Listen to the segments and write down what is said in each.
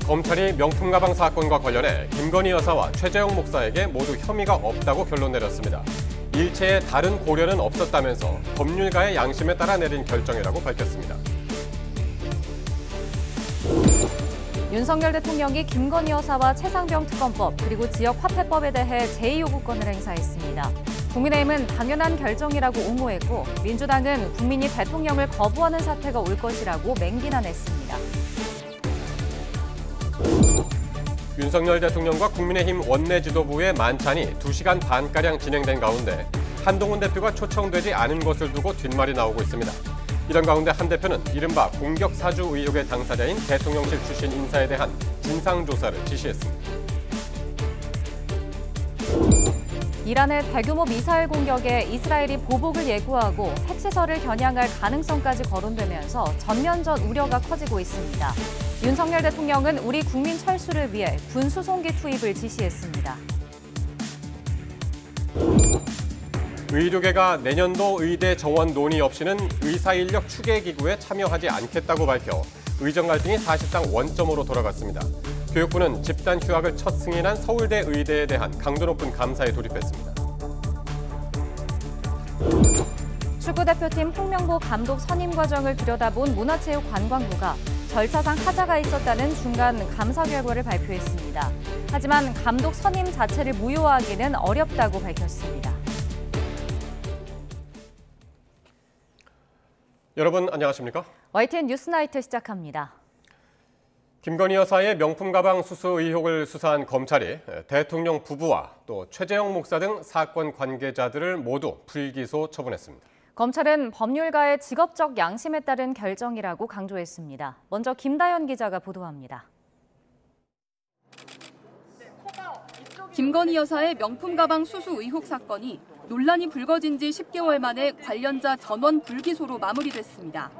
검찰이 명품 가방 사건과 관련해 김건희 여사와 최재형 목사에게 모두 혐의가 없다고 결론 내렸습니다. 일체의 다른 고려는 없었다면서 법률가의 양심에 따라 내린 결정이라고 밝혔습니다. 윤석열 대통령이 김건희 여사와 최상병 특검법 그리고 지역화폐법에 대해 제2요구권을 행사했습니다. 국민의힘은 당연한 결정이라고 옹호했고 민주당은 국민이 대통령을 거부하는 사태가 올 것이라고 맹비난했습니다. 윤석열 대통령과 국민의힘 원내 지도부의 만찬이 2시간 반가량 진행된 가운데 한동훈 대표가 초청되지 않은 것을 두고 뒷말이 나오고 있습니다. 이런 가운데 한 대표는 이른바 공격 사주 의혹의 당사자인 대통령실 출신 인사에 대한 진상조사를 지시했습니다. 이란의 대규모 미사일 공격에 이스라엘이 보복을 예고하고 핵시설을 겨냥할 가능성까지 거론되면서 전면전 우려가 커지고 있습니다. 윤석열 대통령은 우리 국민 철수를 위해 군수송기 투입을 지시했습니다. 의료계가 내년도 의대 정원 논의 없이는 의사인력 추계기구에 참여하지 않겠다고 밝혀 의정 갈등이 사실상 원점으로 돌아갔습니다. 교육부는 집단 휴학을 첫 승인한 서울대 의대에 대한 강도 높은 감사에 돌입했습니다. 축구대표팀 홍명보 감독 선임 과정을 들여다본 문화체육관광부가 절차상 하자가 있었다는 중간 감사 결과를 발표했습니다. 하지만 감독 선임 자체를 무효화하기는 어렵다고 밝혔습니다. 여러분 안녕하십니까? YTN 뉴스나이트 시작합니다. 김건희 여사의 명품 가방 수수 의혹을 수사한 검찰이 대통령 부부와 또 최재형 목사 등 사건 관계자들을 모두 불기소 처분했습니다. 검찰은 법률가의 직업적 양심에 따른 결정이라고 강조했습니다. 먼저 김다현 기자가 보도합니다. 김건희 여사의 명품 가방 수수 의혹 사건이 논란이 불거진 지 10개월 만에 관련자 전원 불기소로 마무리됐습니다.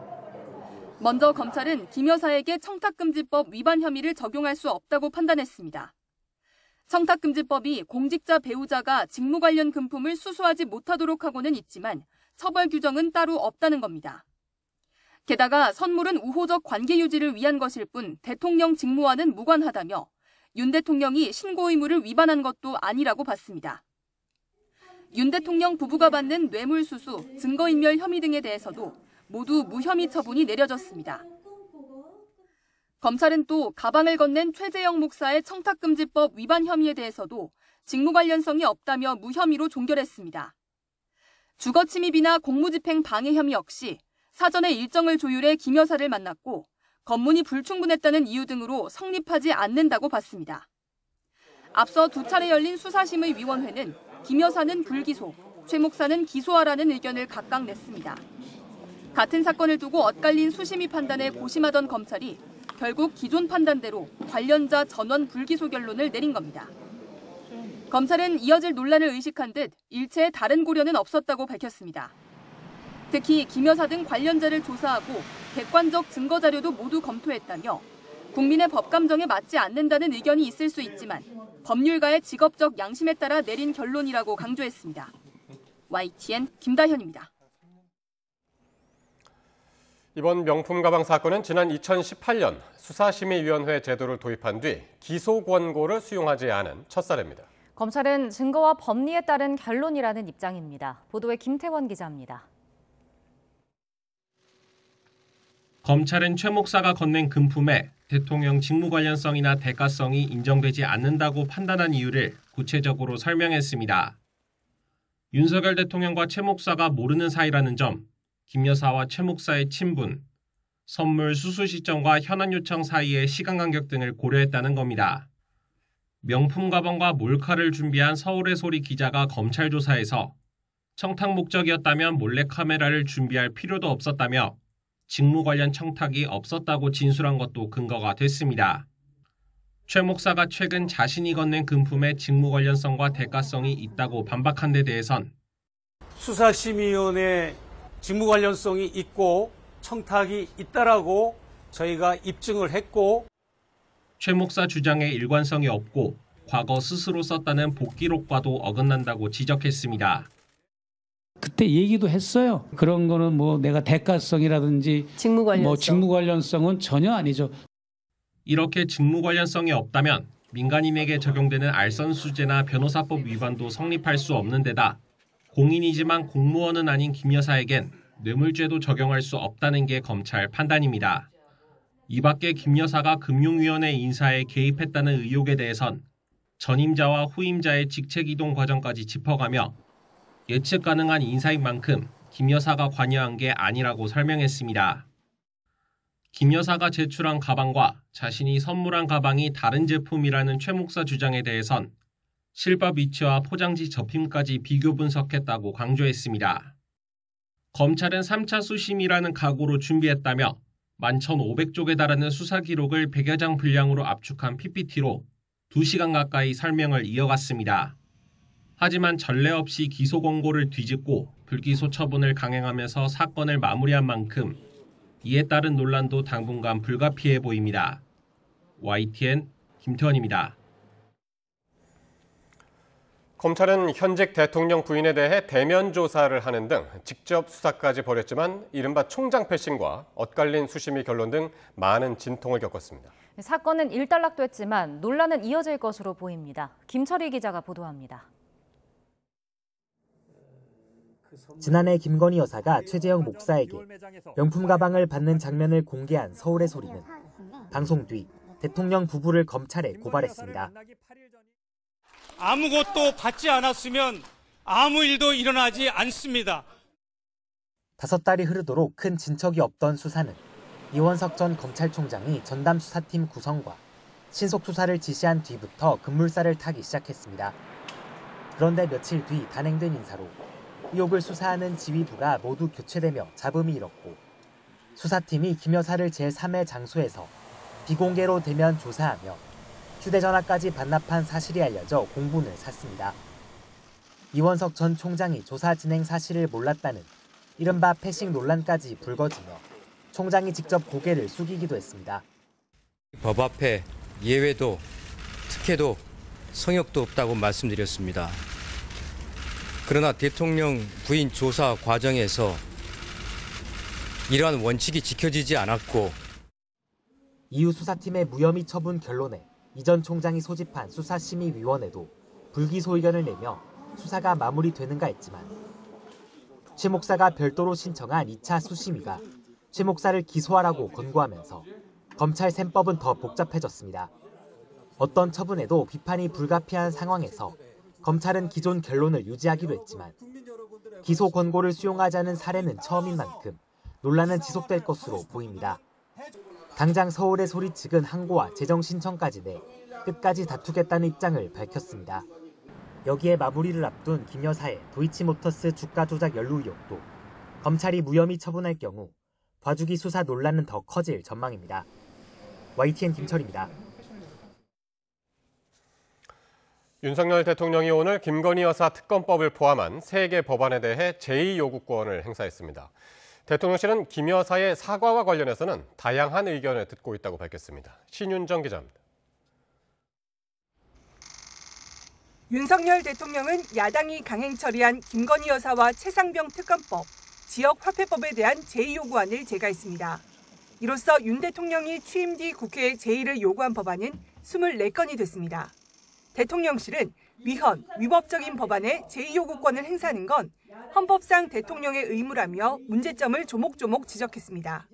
먼저 검찰은 김 여사에게 청탁금지법 위반 혐의를 적용할 수 없다고 판단했습니다. 청탁금지법이 공직자 배우자가 직무 관련 금품을 수수하지 못하도록 하고는 있지만 처벌 규정은 따로 없다는 겁니다. 게다가 선물은 우호적 관계 유지를 위한 것일 뿐 대통령 직무와는 무관하다며 윤 대통령이 신고 의무를 위반한 것도 아니라고 봤습니다. 윤 대통령 부부가 받는 뇌물수수, 증거인멸 혐의 등에 대해서도 모두 무혐의 처분이 내려졌습니다. 검찰은 또 가방을 건넨 최재형 목사의 청탁금지법 위반 혐의에 대해서도 직무 관련성이 없다며 무혐의로 종결했습니다. 주거침입이나 공무집행 방해 혐의 역시 사전에 일정을 조율해 김 여사를 만났고 검문이 불충분했다는 이유 등으로 성립하지 않는다고 봤습니다. 앞서 2차례 열린 수사심의 위원회는 김 여사는 불기소, 최 목사는 기소하라는 의견을 각각 냈습니다. 같은 사건을 두고 엇갈린 수심위 판단에 고심하던 검찰이 결국 기존 판단대로 관련자 전원 불기소 결론을 내린 겁니다. 검찰은 이어질 논란을 의식한 듯 일체의 다른 고려는 없었다고 밝혔습니다. 특히 김 여사 등 관련자를 조사하고 객관적 증거 자료도 모두 검토했다며 국민의 법 감정에 맞지 않는다는 의견이 있을 수 있지만 법률가의 직업적 양심에 따라 내린 결론이라고 강조했습니다. YTN 김다현입니다. 이번 명품 가방 사건은 지난 2018년 수사심의위원회 제도를 도입한 뒤 기소 권고를 수용하지 않은 첫 사례입니다. 검찰은 증거와 법리에 따른 결론이라는 입장입니다. 보도에 김태원 기자입니다. 검찰은 최 목사가 건넨 금품에 대통령 직무 관련성이나 대가성이 인정되지 않는다고 판단한 이유를 구체적으로 설명했습니다. 윤석열 대통령과 최 목사가 모르는 사이라는 점, 김 여사와 최 목사의 친분, 선물 수수 시점과 현안 요청 사이의 시간 간격 등을 고려했다는 겁니다. 명품 가방과 몰카를 준비한 서울의 소리 기자가 검찰 조사에서 청탁 목적이었다면 몰래카메라를 준비할 필요도 없었다며 직무 관련 청탁이 없었다고 진술한 것도 근거가 됐습니다. 최 목사가 최근 자신이 건넨 금품의 직무 관련성과 대가성이 있다고 반박한 데 대해선 수사심의위원회 직무 관련성이 있고 청탁이 있다라고 저희가 입증을 했고 최 목사 주장에 일관성이 없고 과거 스스로 썼다는 복기록과도 어긋난다고 지적했습니다. 그때 얘기도 했어요. 그런 거는 뭐 내가 대가성이라든지 직무 관련성은 전혀 아니죠. 이렇게 직무 관련성이 없다면 민간인에게 적용되는 알선수재나 변호사법 위반도 성립할 수 없는 데다 공인이지만 공무원은 아닌 김 여사에겐 뇌물죄도 적용할 수 없다는 게 검찰 판단입니다. 이 밖에 김 여사가 금융위원회 인사에 개입했다는 의혹에 대해선 전임자와 후임자의 직책이동 과정까지 짚어가며 예측 가능한 인사인 만큼 김 여사가 관여한 게 아니라고 설명했습니다. 김 여사가 제출한 가방과 자신이 선물한 가방이 다른 제품이라는 최 목사 주장에 대해선 실밥 위치와 포장지 접힘까지 비교 분석했다고 강조했습니다. 검찰은 3차 수심이라는 각오로 준비했다며 11,500쪽에 달하는 수사 기록을 100여 장 분량으로 압축한 PPT로 2시간 가까이 설명을 이어갔습니다. 하지만 전례 없이 기소 권고를 뒤집고 불기소 처분을 강행하면서 사건을 마무리한 만큼 이에 따른 논란도 당분간 불가피해 보입니다. YTN 김태원입니다. 검찰은 현직 대통령 부인에 대해 대면 조사를 하는 등 직접 수사까지 벌였지만 이른바 총장 패싱과 엇갈린 수심이 결론 등 많은 진통을 겪었습니다. 사건은 일단락됐지만 논란은 이어질 것으로 보입니다. 김철희 기자가 보도합니다. 지난해 김건희 여사가 최재형 목사에게 명품 가방을 받는 장면을 공개한 서울의 소리는 방송 뒤 대통령 부부를 검찰에 고발했습니다. 아무것도 받지 않았으면 아무 일도 일어나지 않습니다. 5달이 흐르도록 큰 진척이 없던 수사는 이원석 전 검찰총장이 전담 수사팀 구성과 신속 수사를 지시한 뒤부터 급물살을 타기 시작했습니다. 그런데 며칠 뒤 단행된 인사로 의혹을 수사하는 지휘부가 모두 교체되며 잡음이 일었고 수사팀이 김 여사를 제3의 장소에서 비공개로 대면 조사하며 휴대전화까지 반납한 사실이 알려져 공분을 샀습니다. 이원석 전 총장이 조사 진행 사실을 몰랐다는 이른바 패싱 논란까지 불거지며 총장이 직접 고개를 숙이기도 했습니다. 법 앞에 예외도 특혜도 성역도 없다고 말씀드렸습니다. 그러나 대통령 부인 조사 과정에서 이러한 원칙이 지켜지지 않았고 이후 수사팀의 무혐의 처분 결론에 이 전 총장이 소집한 수사심의위원회도 불기소 의견을 내며 수사가 마무리되는가 했지만 최 목사가 별도로 신청한 2차 수심위가 최 목사를 기소하라고 권고하면서 검찰 셈법은 더 복잡해졌습니다. 어떤 처분에도 비판이 불가피한 상황에서 검찰은 기존 결론을 유지하기로 했지만 기소 권고를 수용하자는 사례는 처음인 만큼 논란은 지속될 것으로 보입니다. 당장 서울의 소리 측은 항고와 재정 신청까지 내 끝까지 다투겠다는 입장을 밝혔습니다. 여기에 마무리를 앞둔 김 여사의 도이치모터스 주가 조작 연루 의혹도 검찰이 무혐의 처분할 경우 봐주기 수사 논란은 더 커질 전망입니다. YTN 김철입니다. 윤석열 대통령이 오늘 김건희 여사 특검법을 포함한 3개 법안에 대해 제2요구권을 행사했습니다. 대통령실은 김 여사의 사과와 관련해서는 다양한 의견을 듣고 있다고 밝혔습니다. 신윤정 기자입니다. 윤석열 대통령은 야당이 강행 처리한 김건희 여사와 최상병 특검법, 지역화폐법에 대한 제2요구안을 제거했습니다. 이로써 윤 대통령이 취임 뒤 국회에 제2를 요구한 법안은 24건이 됐습니다. 대통령실은 위헌, 위법적인 법안에 제2요구권을 행사하는 건 헌법상 대통령의 의무라며 문제점을 조목조목 지적했습니다.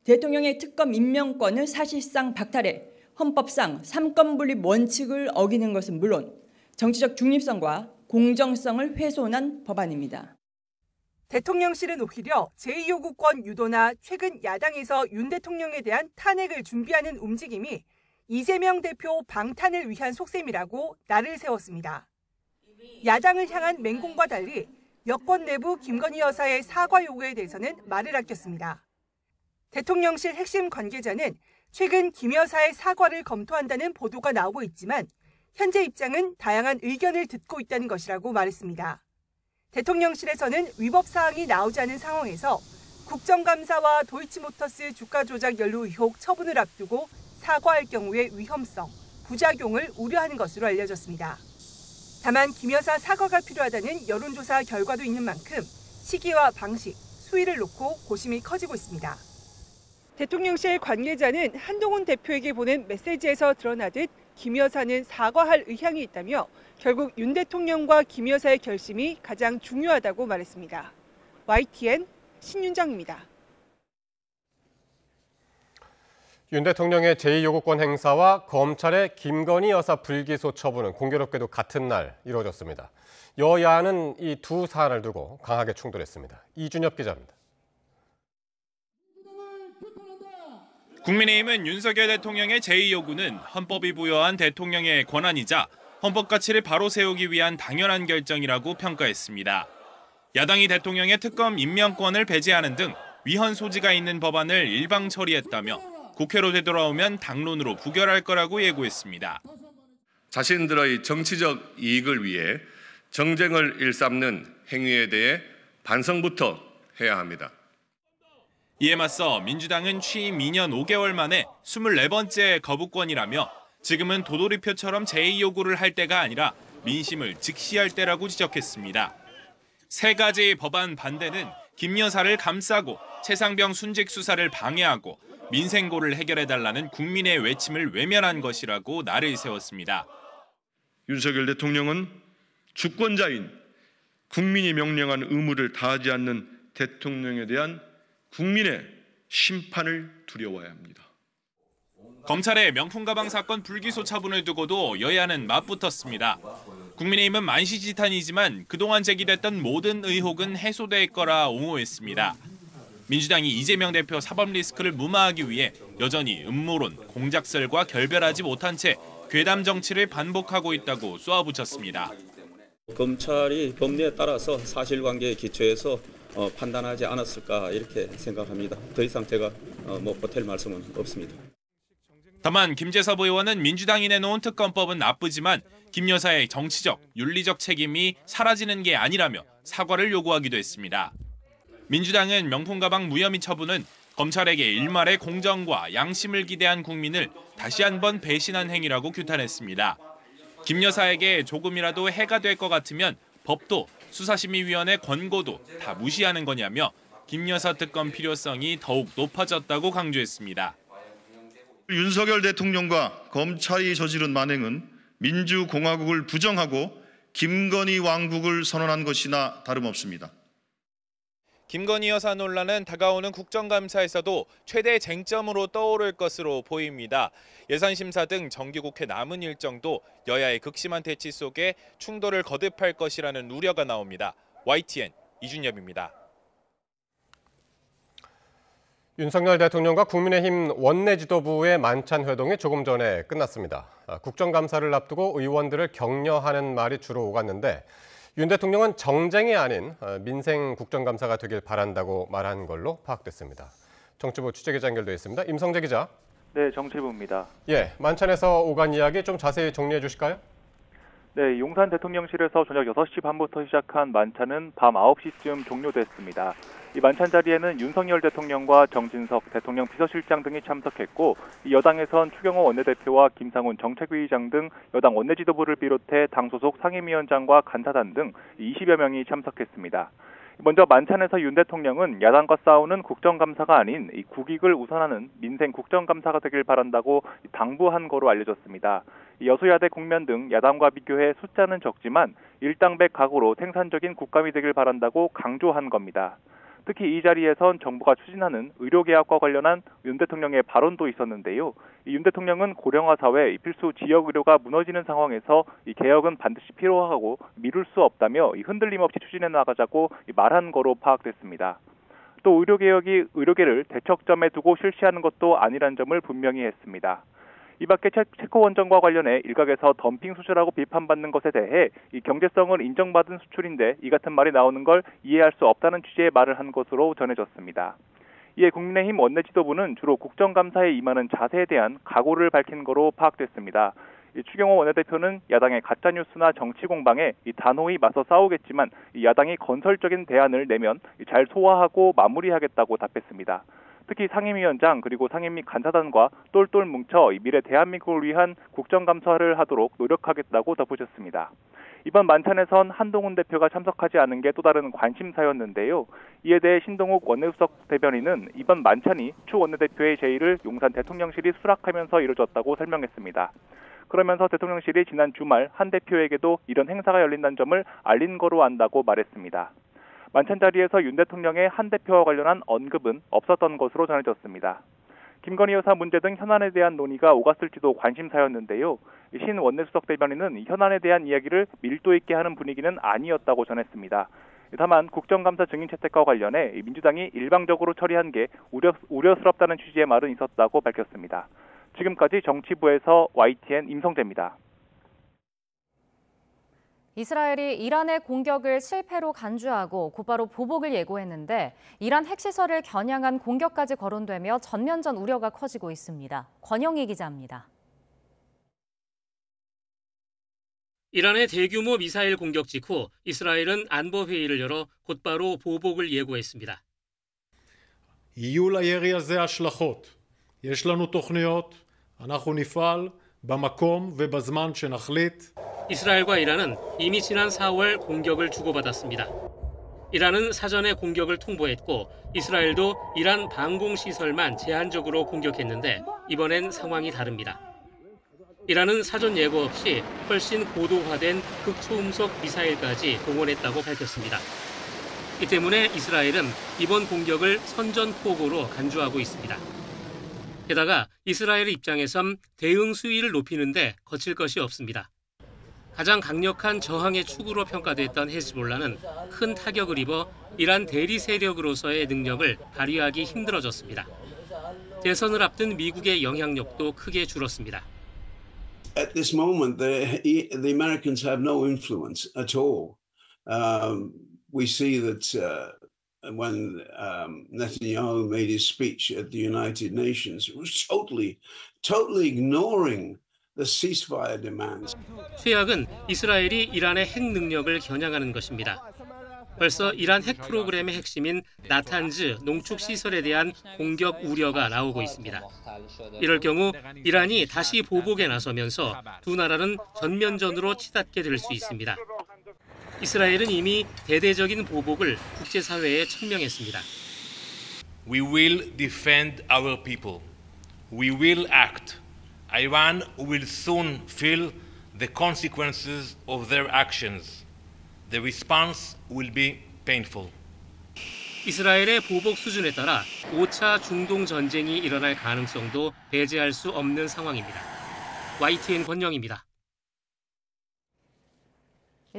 대통령의 특검 임명권을 사실상 박탈해 헌법상 삼권분립 원칙을 어기는 것은 물론 정치적 중립성과 공정성을 훼손한 법안입니다. 대통령실은 오히려 제2요구권 유도나 최근 야당에서 윤 대통령에 대한 탄핵을 준비하는 움직임이 이재명 대표 방탄을 위한 속셈이라고 날을 세웠습니다. 야당을 향한 맹공과 달리 여권 내부 김건희 여사의 사과 요구에 대해서는 말을 아꼈습니다. 대통령실 핵심 관계자는 최근 김 여사의 사과를 검토한다는 보도가 나오고 있지만 현재 입장은 다양한 의견을 듣고 있다는 것이라고 말했습니다. 대통령실에서는 위법 사항이 나오지 않은 상황에서 국정감사와 도이치모터스 주가 조작 연루 의혹 처분을 앞두고 사과할 경우의 위험성, 부작용을 우려하는 것으로 알려졌습니다. 다만 김 여사 사과가 필요하다는 여론조사 결과도 있는 만큼 시기와 방식, 수위를 놓고 고심이 커지고 있습니다. 대통령실 관계자는 한동훈 대표에게 보낸 메시지에서 드러나듯 김 여사는 사과할 의향이 있다며 결국 윤 대통령과 김 여사의 결심이 가장 중요하다고 말했습니다. YTN 신윤정입니다. 윤 대통령의 제2요구권 행사와 검찰의 김건희 여사 불기소 처분은 공교롭게도 같은 날 이루어졌습니다. 여야는 이 두 사안을 두고 강하게 충돌했습니다. 이준엽 기자입니다. 국민의힘은 윤석열 대통령의 제2요구는 헌법이 부여한 대통령의 권한이자 헌법 가치를 바로 세우기 위한 당연한 결정이라고 평가했습니다. 야당이 대통령의 특검 임명권을 배제하는 등 위헌 소지가 있는 법안을 일방 처리했다며 국회로 되돌아오면 당론으로 부결할 거라고 예고했습니다. 자신들의 정치적 이익을 위해 정쟁을 일삼는 행위에 대해 반성부터 해야 합니다. 이에 맞서 민주당은 취임 2년 5개월 만에 24번째 거부권이라며 지금은 도돌이표처럼 제2요구를 할 때가 아니라 민심을 직시할 때라고 지적했습니다. 세 가지 법안 반대는 김 여사를 감싸고 최상병 순직 수사를 방해하고 민생고를 해결해달라는 국민의 외침을 외면한 것이라고 날을 세웠습니다. 윤석열 대통령은 주권자인 국민이 명령한 의무를 다하지 않는 대통령에 대한 국민의 심판을 두려워해야 합니다. 검찰의 명품 가방 사건 불기소 처분을 두고도 여야는 맞붙었습니다. 국민의힘은 만시지탄이지만 그동안 제기됐던 모든 의혹은 해소될 거라 옹호했습니다. 민주당이 이재명 대표 사법 리스크를 무마하기 위해 여전히 음모론, 공작설과 결별하지 못한 채 괴담 정치를 반복하고 있다고 쏘아붙였습니다. 검찰이 법리에 따라서 사실관계에 기초해서 판단하지 않았을까 이렇게 생각합니다. 더 이상 제가 보탤 말씀은 없습니다. 다만 김재섭 의원은 민주당이 내놓은 특검법은 나쁘지만 김 여사의 정치적, 윤리적 책임이 사라지는 게 아니라며 사과를 요구하기도 했습니다. 민주당은 명품 가방 무혐의 처분은 검찰에게 일말의 공정과 양심을 기대한 국민을 다시 한번 배신한 행위라고 규탄했습니다. 김 여사에게 조금이라도 해가 될 것 같으면 법도 수사심의위원회 권고도 다 무시하는 거냐며 김 여사 특검 필요성이 더욱 높아졌다고 강조했습니다. 윤석열 대통령과 검찰이 저지른 만행은 민주공화국을 부정하고 김건희 왕국을 선언한 것이나 다름없습니다. 김건희 여사 논란은 다가오는 국정감사에서도 최대 쟁점으로 떠오를 것으로 보입니다. 예산심사 등 정기국회 남은 일정도 여야의 극심한 대치 속에 충돌을 거듭할 것이라는 우려가 나옵니다. YTN 이준엽입니다. 윤석열 대통령과 국민의힘 원내 지도부의 만찬 회동이 조금 전에 끝났습니다. 국정감사를 앞두고 의원들을 격려하는 말이 주로 오갔는데 윤 대통령은 정쟁이 아닌 민생 국정감사가 되길 바란다고 말한 걸로 파악됐습니다. 정치부 취재기자 연결돼 있습니다. 임성재 기자. 네, 정치부입니다. 예, 만찬에서 오간 이야기 좀 자세히 정리해 주실까요? 네, 용산 대통령실에서 저녁 6시 반부터 시작한 만찬은 밤 9시쯤 종료됐습니다. 이 만찬 자리에는 윤석열 대통령과 정진석 대통령 비서실장 등이 참석했고, 이 여당에선 추경호 원내대표와 김상훈 정책위의장 등 여당 원내 지도부를 비롯해 당 소속 상임위원장과 간사단 등 20여 명이 참석했습니다. 먼저 만찬에서 윤 대통령은 야당과 싸우는 국정감사가 아닌 이 국익을 우선하는 민생 국정감사가 되길 바란다고 당부한 거로 알려졌습니다. 여소야대 국면 등 야당과 비교해 숫자는 적지만 일당백 각오로 생산적인 국감이 되길 바란다고 강조한 겁니다. 특히 이 자리에선 정부가 추진하는 의료개혁과 관련한 윤 대통령의 발언도 있었는데요. 윤 대통령은 고령화 사회 필수 지역 의료가 무너지는 상황에서 이 개혁은 반드시 필요하고 미룰 수 없다며 흔들림 없이 추진해 나가자고 말한 거로 파악됐습니다. 또 의료개혁이 의료계를 대척점에 두고 실시하는 것도 아니란 점을 분명히 했습니다. 이 밖에 체코 원전과 관련해 일각에서 덤핑 수출하고 비판받는 것에 대해 이 경제성을 인정받은 수출인데 이 같은 말이 나오는 걸 이해할 수 없다는 취지의 말을 한 것으로 전해졌습니다. 이에 국민의힘 원내 지도부는 주로 국정감사에 임하는 자세에 대한 각오를 밝힌 거로 파악됐습니다. 추경호 원내대표는 야당의 가짜뉴스나 정치 공방에 단호히 맞서 싸우겠지만 야당이 건설적인 대안을 내면 잘 소화하고 마무리하겠다고 답했습니다. 특히 상임위원장 그리고 상임위 간사단과 똘똘 뭉쳐 미래 대한민국을 위한 국정감사를 하도록 노력하겠다고 덧붙였습니다. 이번 만찬에선 한동훈 대표가 참석하지 않은 게 또 다른 관심사였는데요. 이에 대해 신동욱 원내수석 대변인은 이번 만찬이 추 원내대표의 제의를 용산 대통령실이 수락하면서 이루어졌다고 설명했습니다. 그러면서 대통령실이 지난 주말 한 대표에게도 이런 행사가 열린다는 점을 알린 거로 안다고 말했습니다. 만찬 자리에서 윤 대통령의 한 대표와 관련한 언급은 없었던 것으로 전해졌습니다. 김건희 여사 문제 등 현안에 대한 논의가 오갔을지도 관심사였는데요. 신 원내수석 대변인은 현안에 대한 이야기를 밀도 있게 하는 분위기는 아니었다고 전했습니다. 다만 국정감사 증인 채택과 관련해 민주당이 일방적으로 처리한 게 우려스럽다는 취지의 말은 있었다고 밝혔습니다. 지금까지 정치부에서 YTN 임성재입니다. 이스라엘이 이란의 공격을 실패로 간주하고 곧바로 보복을 예고했는데 이란 핵시설을 겨냥한 공격까지 거론되며 전면전 우려가 커지고 있습니다. 권영희 기자입니다. 이란의 대규모 미사일 공격 직후 이스라엘은 안보회의를 열어 곧바로 보복을 예고했습니다. יהיו לירי הזה השלכות. יש לנו תוכניות, אנחנו נפעל במקום ובזמן שנחליט. 이스라엘과 이란은 이미 지난 4월 공격을 주고받았습니다. 이란은 사전에 공격을 통보했고 이스라엘도 이란 방공시설만 제한적으로 공격했는데 이번엔 상황이 다릅니다. 이란은 사전 예고 없이 훨씬 고도화된 극초음속 미사일까지 동원했다고 밝혔습니다. 이 때문에 이스라엘은 이번 공격을 선전포고로 간주하고 있습니다. 게다가 이스라엘 입장에선 대응 수위를 높이는데 거칠 것이 없습니다. 가장 강력한 저항의 축으로 평가됐던 헤즈볼라는 큰 타격을 입어 이란 대리 세력으로서의 능력을 발휘하기 힘들어졌습니다. 대선을 앞둔 미국의 영향력도 크게 줄었습니다. At this moment, the Americans have no influence at all. We see that when Netanyahu made his speech at the United Nations, it was totally ignoring the ceasefire demands. 최악은 이스라엘이 이란의 핵 능력을 겨냥하는 것입니다. 벌써 이란 핵 프로그램의 핵심인 나탄즈 농축 시설에 대한 공격 우려가 나오고 있습니다. 이럴 경우 이란이 다시 보복에 나서면서 두 나라는 전면전으로 치닫게 될 수 있습니다. 이스라엘은 이미 대대적인 보복을 국제사회에 천명했습니다. We will defend our people. We will act. Iran will soon feel the consequences of their actions. The response will be painful. 이스라엘의 보복 수준에 따라 5차 중동 전쟁이 일어날 가능성도 배제할 수 없는 상황입니다. YTN 권영입니다.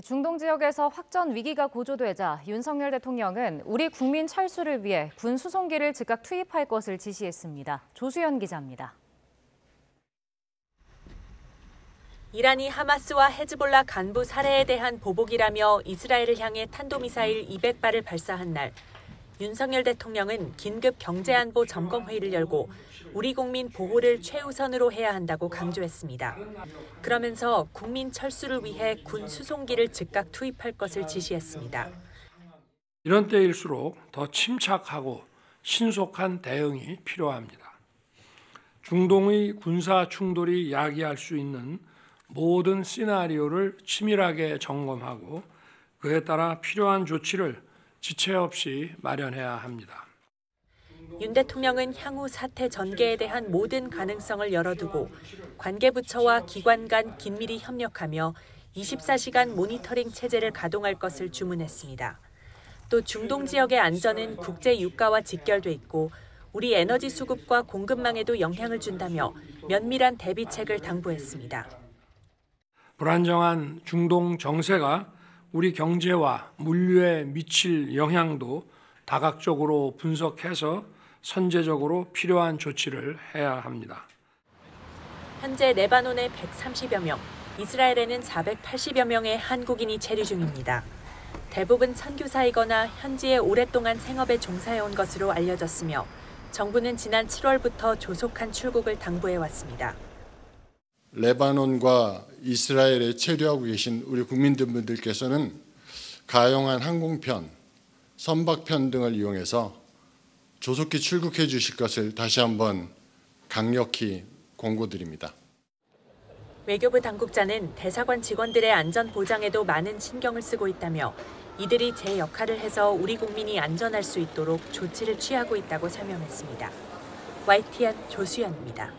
중동 지역에서 확전 위기가 고조되자 윤석열 대통령은 우리 국민 철수를 위해 군 수송기를 즉각 투입할 것을 지시했습니다. 조수연 기자입니다. 이란이 하마스와 헤즈볼라 간부 살해에 대한 보복이라며 이스라엘을 향해 탄도미사일 200발을 발사한 날, 윤석열 대통령은 긴급 경제안보 점검회의를 열고 우리 국민 보호를 최우선으로 해야 한다고 강조했습니다. 그러면서 국민 철수를 위해 군 수송기를 즉각 투입할 것을 지시했습니다. 이런 때일수록 더 침착하고 신속한 대응이 필요합니다. 중동의 군사 충돌이 야기할 수 있는 모든 시나리오를 치밀하게 점검하고 그에 따라 필요한 조치를 지체 없이 마련해야 합니다. 윤 대통령은 향후 사태 전개에 대한 모든 가능성을 열어두고 관계부처와 기관 간 긴밀히 협력하며 24시간 모니터링 체제를 가동할 것을 주문했습니다. 또 중동 지역의 안전은 국제 유가와 직결돼 있고 우리 에너지 수급과 공급망에도 영향을 준다며 면밀한 대비책을 당부했습니다. 불안정한 중동 정세가 우리 경제와 물류에 미칠 영향도 다각적으로 분석해서 선제적으로 필요한 조치를 해야 합니다. 현재 레바논에 130여 명, 이스라엘에는 480여 명의 한국인이 체류 중입니다. 대부분 선교사이거나 현지에 오랫동안 생업에 종사해온 것으로 알려졌으며 정부는 지난 7월부터 조속한 출국을 당부해왔습니다. 레바논과 이스라엘에 체류하고 계신 우리 국민들께서는 가용한 항공편, 선박편 등을 이용해서 조속히 출국해 주실 것을 다시 한번 강력히 권고드립니다. 외교부 당국자는 대사관 직원들의 안전 보장에도 많은 신경을 쓰고 있다며 이들이 제 역할을 해서 우리 국민이 안전할 수 있도록 조치를 취하고 있다고 설명했습니다. YTN 조수연입니다.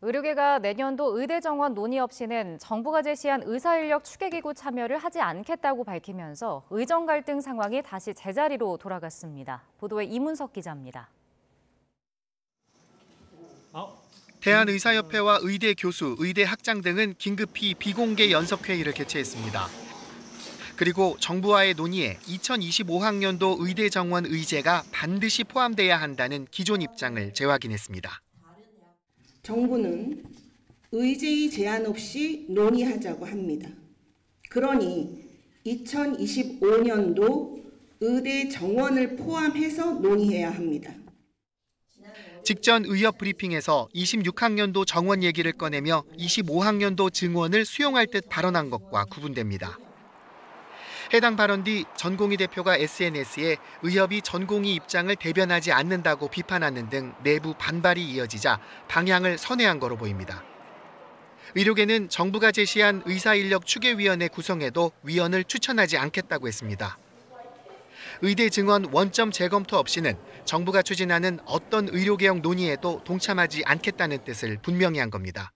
의료계가 내년도 의대 정원 논의 없이는 정부가 제시한 의사인력 추계기구 참여를 하지 않겠다고 밝히면서 의정 갈등 상황이 다시 제자리로 돌아갔습니다. 보도에 이문석 기자입니다. 대한의사협회와 의대 교수, 의대 학장 등은 긴급히 비공개 연석회의를 개최했습니다. 그리고 정부와의 논의에 2025학년도 의대 정원 의제가 반드시 포함돼야 한다는 기존 입장을 재확인했습니다. 정부는 의제의 제한 없이 논의하자고 합니다. 그러니 2025년도 의대 정원을 포함해서 논의해야 합니다. 직전 의협 브리핑에서 26학년도 정원 얘기를 꺼내며 25학년도 증원을 수용할 듯 발언한 것과 구분됩니다. 해당 발언 뒤 전공의 대표가 SNS에 의협이 전공의 입장을 대변하지 않는다고 비판하는 등 내부 반발이 이어지자 방향을 선회한 거로 보입니다. 의료계는 정부가 제시한 의사인력 추계위원회 구성에도 위원을 추천하지 않겠다고 했습니다. 의대 증원 원점 재검토 없이는 정부가 추진하는 어떤 의료개혁 논의에도 동참하지 않겠다는 뜻을 분명히 한 겁니다.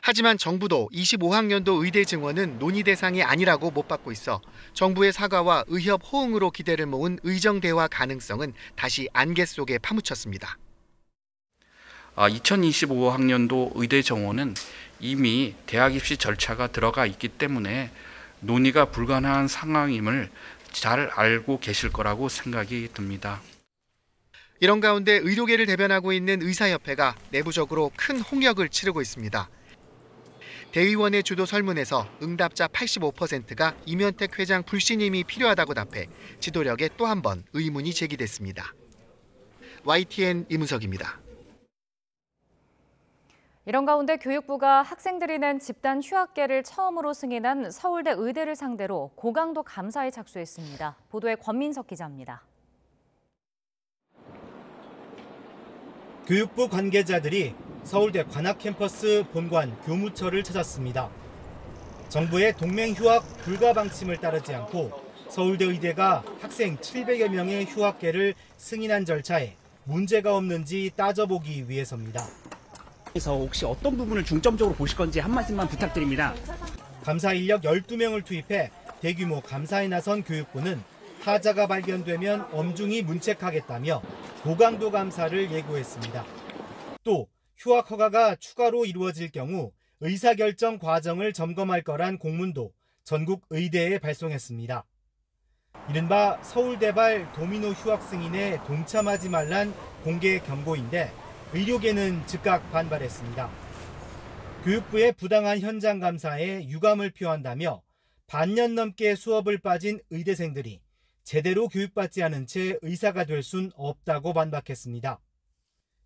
하지만 정부도 25학년도 의대 증원은 논의 대상이 아니라고 못 받고 있어 정부의 사과와 의협 호응으로 기대를 모은 의정 대화 가능성은 다시 안개 속에 파묻혔습니다. 2025학년도 의대 정원은 이미 대학 입시 절차가 들어가 있기 때문에 논의가 불가능한 상황임을 잘 알고 계실 거라고 생각이 듭니다. 이런 가운데 의료계를 대변하고 있는 의사협회가 내부적으로 큰 홍역을 치르고 있습니다. 대의원의 주도 설문에서 응답자 85%가 이면택 회장 불신임이 필요하다고 답해 지도력에 또 한 번 의문이 제기됐습니다. YTN 이문석입니다. 이런 가운데 교육부가 학생들이 낸 집단 휴학계를 처음으로 승인한 서울대 의대를 상대로 고강도 감사에 착수했습니다. 보도에 권민석 기자입니다. 교육부 관계자들이 서울대 관악캠퍼스 본관 교무처를 찾았습니다. 정부의 동맹휴학 불가 방침을 따르지 않고 서울대 의대가 학생 700여 명의 휴학계를 승인한 절차에 문제가 없는지 따져보기 위해서입니다. 그래서 혹시 어떤 부분을 중점적으로 보실 건지 한 말씀만 부탁드립니다. 감사 인력 12명을 투입해 대규모 감사에 나선 교육부는 하자가 발견되면 엄중히 문책하겠다며 고강도 감사를 예고했습니다. 또 휴학 허가가 추가로 이루어질 경우 의사결정 과정을 점검할 거란 공문도 전국 의대에 발송했습니다. 이른바 서울대발 도미노 휴학 승인에 동참하지 말란 공개 경고인데 의료계는 즉각 반발했습니다. 교육부의 부당한 현장 감사에 유감을 표한다며 반년 넘게 수업을 빠진 의대생들이 제대로 교육받지 않은 채 의사가 될 순 없다고 반박했습니다.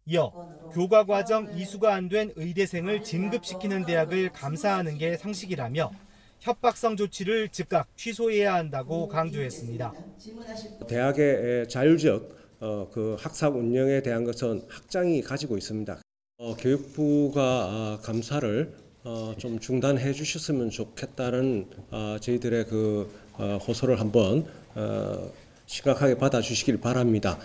이어 교과 과정 이수가 안 된 의대생을 진급시키는 대학을 감사하는 게 상식이라며 협박성 조치를 즉각 취소해야 한다고 강조했습니다. 대학의 자율적 그 학사 운영에 대한 것은 학장이 가지고 있습니다. 교육부가 감사를 좀 중단해 주셨으면 좋겠다는 저희들의 그 호소를 한번 심각하게 받아주시길 바랍니다.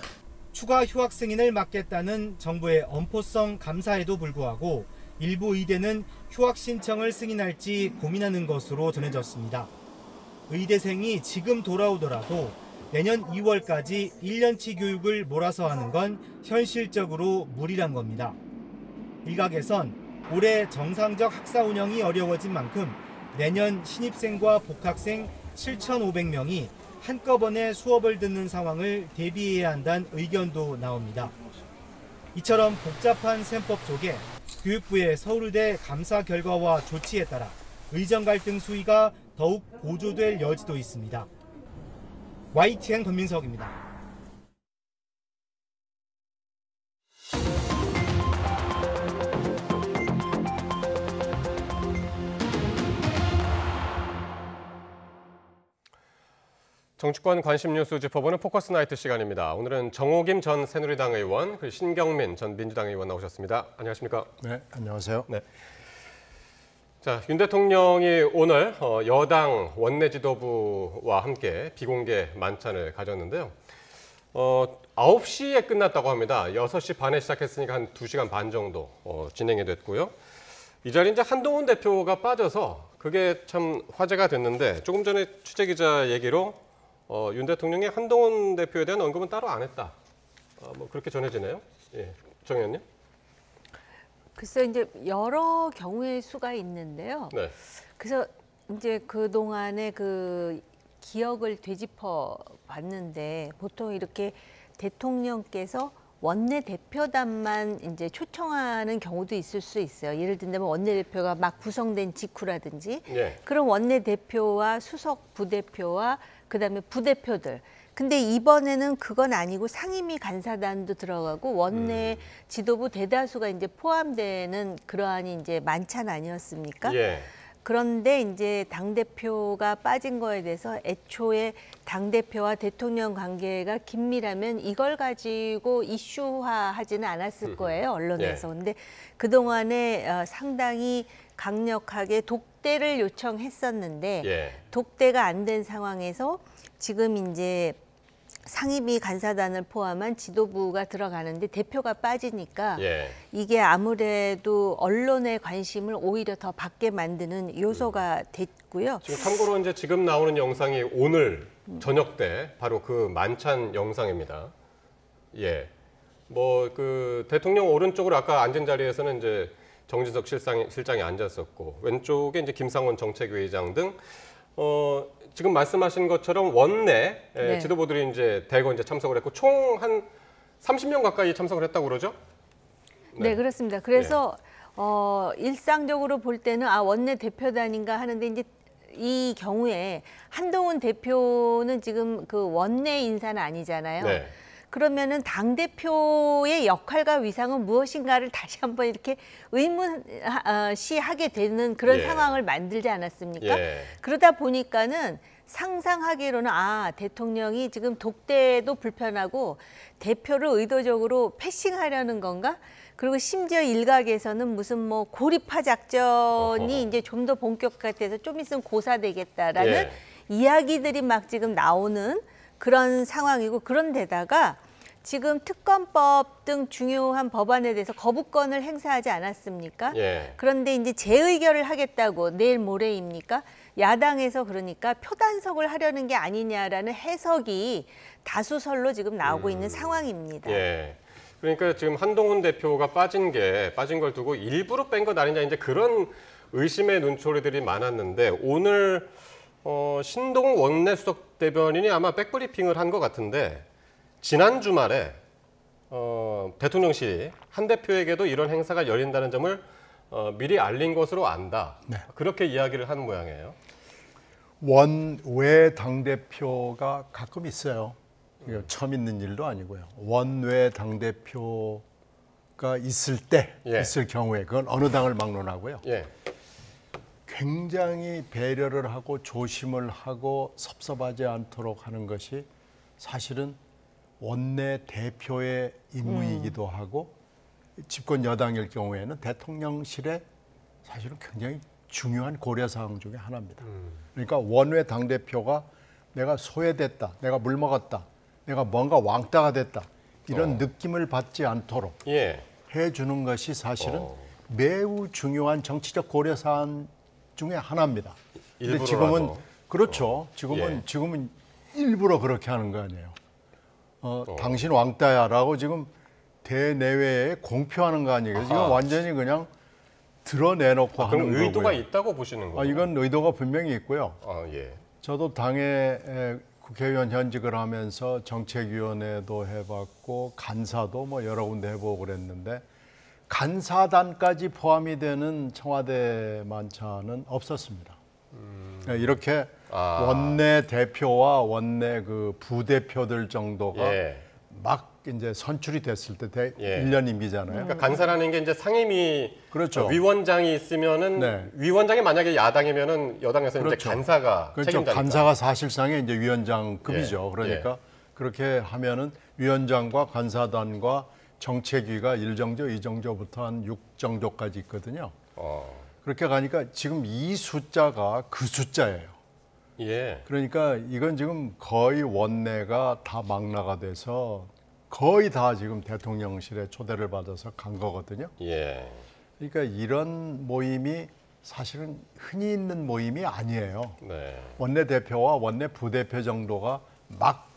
추가 휴학 승인을 막겠다는 정부의 엄포성 감사에도 불구하고 일부 의대는 휴학 신청을 승인할지 고민하는 것으로 전해졌습니다. 의대생이 지금 돌아오더라도 내년 2월까지 1년치 교육을 몰아서 하는 건 현실적으로 무리란 겁니다. 일각에선 올해 정상적 학사 운영이 어려워진 만큼 내년 신입생과 복학생 7,500명이 한꺼번에 수업을 듣는 상황을 대비해야 한다는 의견도 나옵니다. 이처럼 복잡한 셈법 속에 교육부의 서울대 감사 결과와 조치에 따라 의정 갈등 수위가 더욱 고조될 여지도 있습니다. YTN 권민석입니다. 정치권 관심 뉴스 짚어보는 포커스 나이트 시간입니다. 오늘은 정호김 전 새누리당 의원, 그리고 신경민 전 민주당 의원 나오셨습니다. 안녕하십니까? 네, 안녕하세요. 네. 자, 윤 대통령이 오늘 여당 원내 지도부와 함께 비공개 만찬을 가졌는데요. 9시에 끝났다고 합니다. 6시 반에 시작했으니까 한 2시간 반 정도 진행이 됐고요. 이 자리에 이제 한동훈 대표가 빠져서 그게 참 화제가 됐는데 조금 전에 취재기자 얘기로 윤 대통령이 한동훈 대표에 대한 언급은 따로 안 했다. 뭐 그렇게 전해지네요. 예, 정 의원님. 글쎄 이제 여러 경우의 수가 있는데요. 네. 그래서 이제 그 동안의 그 기억을 되짚어 봤는데 보통 이렇게 대통령께서 원내 대표단만 이제 초청하는 경우도 있을 수 있어요. 예를 들면 원내 대표가 막 구성된 직후라든지 예. 그런 원내 대표와 수석 부대표와 그다음에 부대표들. 근데 이번에는 그건 아니고 상임위 간사단도 들어가고 원내 지도부 대다수가 이제 포함되는 그러한 이제 만찬 아니었습니까? 예. 그런데 이제 당대표가 빠진 거에 대해서 애초에 당대표와 대통령 관계가 긴밀하면 이걸 가지고 이슈화하지는 않았을 거예요, 언론에서. 근데 그동안에 상당히 강력하게 독대를 요청했었는데 예. 독대가 안 된 상황에서 지금 이제 상임위 간사단을 포함한 지도부가 들어가는데 대표가 빠지니까 예. 이게 아무래도 언론의 관심을 오히려 더 받게 만드는 요소가 됐고요. 지금 참고로 이제 지금 나오는 영상이 오늘 저녁 때 바로 그 만찬 영상입니다. 예. 뭐 그 대통령 오른쪽으로 아까 앉은 자리에서는 이제 정진석 실장이 앉았었고 왼쪽에 이제 김상원 정책위의장 등 지금 말씀하신 것처럼 원내 네. 지도부들이 이제 대거 이제 참석을 했고 총 한 30명 가까이 참석을 했다고 그러죠? 네, 그렇습니다. 그래서 일상적으로 볼 때는 원내 대표단인가 하는데 이제 이 경우에 한동훈 대표는 지금 그 원내 인사는 아니잖아요. 네. 그러면은 당대표의 역할과 위상은 무엇인가를 다시 한번 이렇게 의문시하게 되는 그런 예. 상황을 만들지 않았습니까? 예. 그러다 보니까는 상상하기로는 대통령이 지금 독대도 불편하고 대표를 의도적으로 패싱하려는 건가? 그리고 심지어 일각에서는 무슨 뭐 고립화 작전이 이제 좀 더 본격화돼서 좀 있으면 고사되겠다라는 예. 이야기들이 막 지금 나오는 그런 상황이고 그런데다가 지금 특검법 등 중요한 법안에 대해서 거부권을 행사하지 않았습니까? 예. 그런데 이제 재의결을 하겠다고 내일 모레입니까? 야당에서 그러니까 표단속을 하려는 게 아니냐라는 해석이 다수설로 지금 나오고 있는 상황입니다. 예. 그러니까 지금 한동훈 대표가 빠진 걸 두고 일부러 뺀 것 아니냐 이제 그런 의심의 눈초리들이 많았는데 오늘 신동훈 원내수석 대변인이 아마 백브리핑을 한 것 같은데 지난 주말에 대통령실이 한 대표에게도 이런 행사가 열린다는 점을 미리 알린 것으로 안다. 네. 그렇게 이야기를 하는 모양이에요. 원외 당대표가 가끔 있어요. 이거 처음 있는 일도 아니고요. 원외 당대표가 있을 때, 예. 있을 경우에 그건 어느 당을 막론하고요. 예. 굉장히 배려를 하고 조심을 하고 섭섭하지 않도록 하는 것이 사실은 원내 대표의 임무이기도 하고 집권 여당일 경우에는 대통령실의 사실은 굉장히 중요한 고려사항 중에 하나입니다. 그러니까 원외 당대표가 내가 소외됐다, 내가 물먹었다, 내가 뭔가 왕따가 됐다 이런 느낌을 받지 않도록 예. 해주는 것이 사실은 매우 중요한 정치적 고려사항 중에 하나입니다. 근데 지금은 그렇죠. 지금은 일부러 그렇게 하는 거 아니에요. 당신 왕따야라고 지금 대내외에 공표하는 거 아니에요. 지금 완전히 그냥 드러내놓고 하는 거고요. 그럼 의도가 있다고 보시는 거예요? 이건 의도가 분명히 있고요. 예. 저도 당에 국회의원 현직을 하면서 정책위원회도 해봤고 간사도 뭐 여러 군데 해보고 그랬는데 간사단까지 포함이 되는 청와대 만찬은 없었습니다. 이렇게 원내 대표와 원내 그 부대표들 정도가 막 이제 선출이 됐을 때 1년 임기잖아요. 그러니까 간사라는 게 이제 상임위 그렇죠. 위원장이 있으면은 네. 위원장이 만약에 야당이면은 여당에서 그렇죠. 이제 간사가 그렇죠. 책임자니까. 간사가 사실상의 이제 위원장급이죠. 예. 그러니까 그렇게 하면은 위원장과 간사단과 정책위가 1정조, 2정조부터 한 6정조까지 있거든요. 그렇게 가니까 지금 이 숫자가 그 숫자예요. 예. 그러니까 이건 지금 거의 원내가 다 망라가 돼서 거의 다 지금 대통령실에 초대를 받아서 간 거거든요. 예. 그러니까 이런 모임이 사실은 흔히 있는 모임이 아니에요. 네. 원내대표와 원내 부대표 정도가 막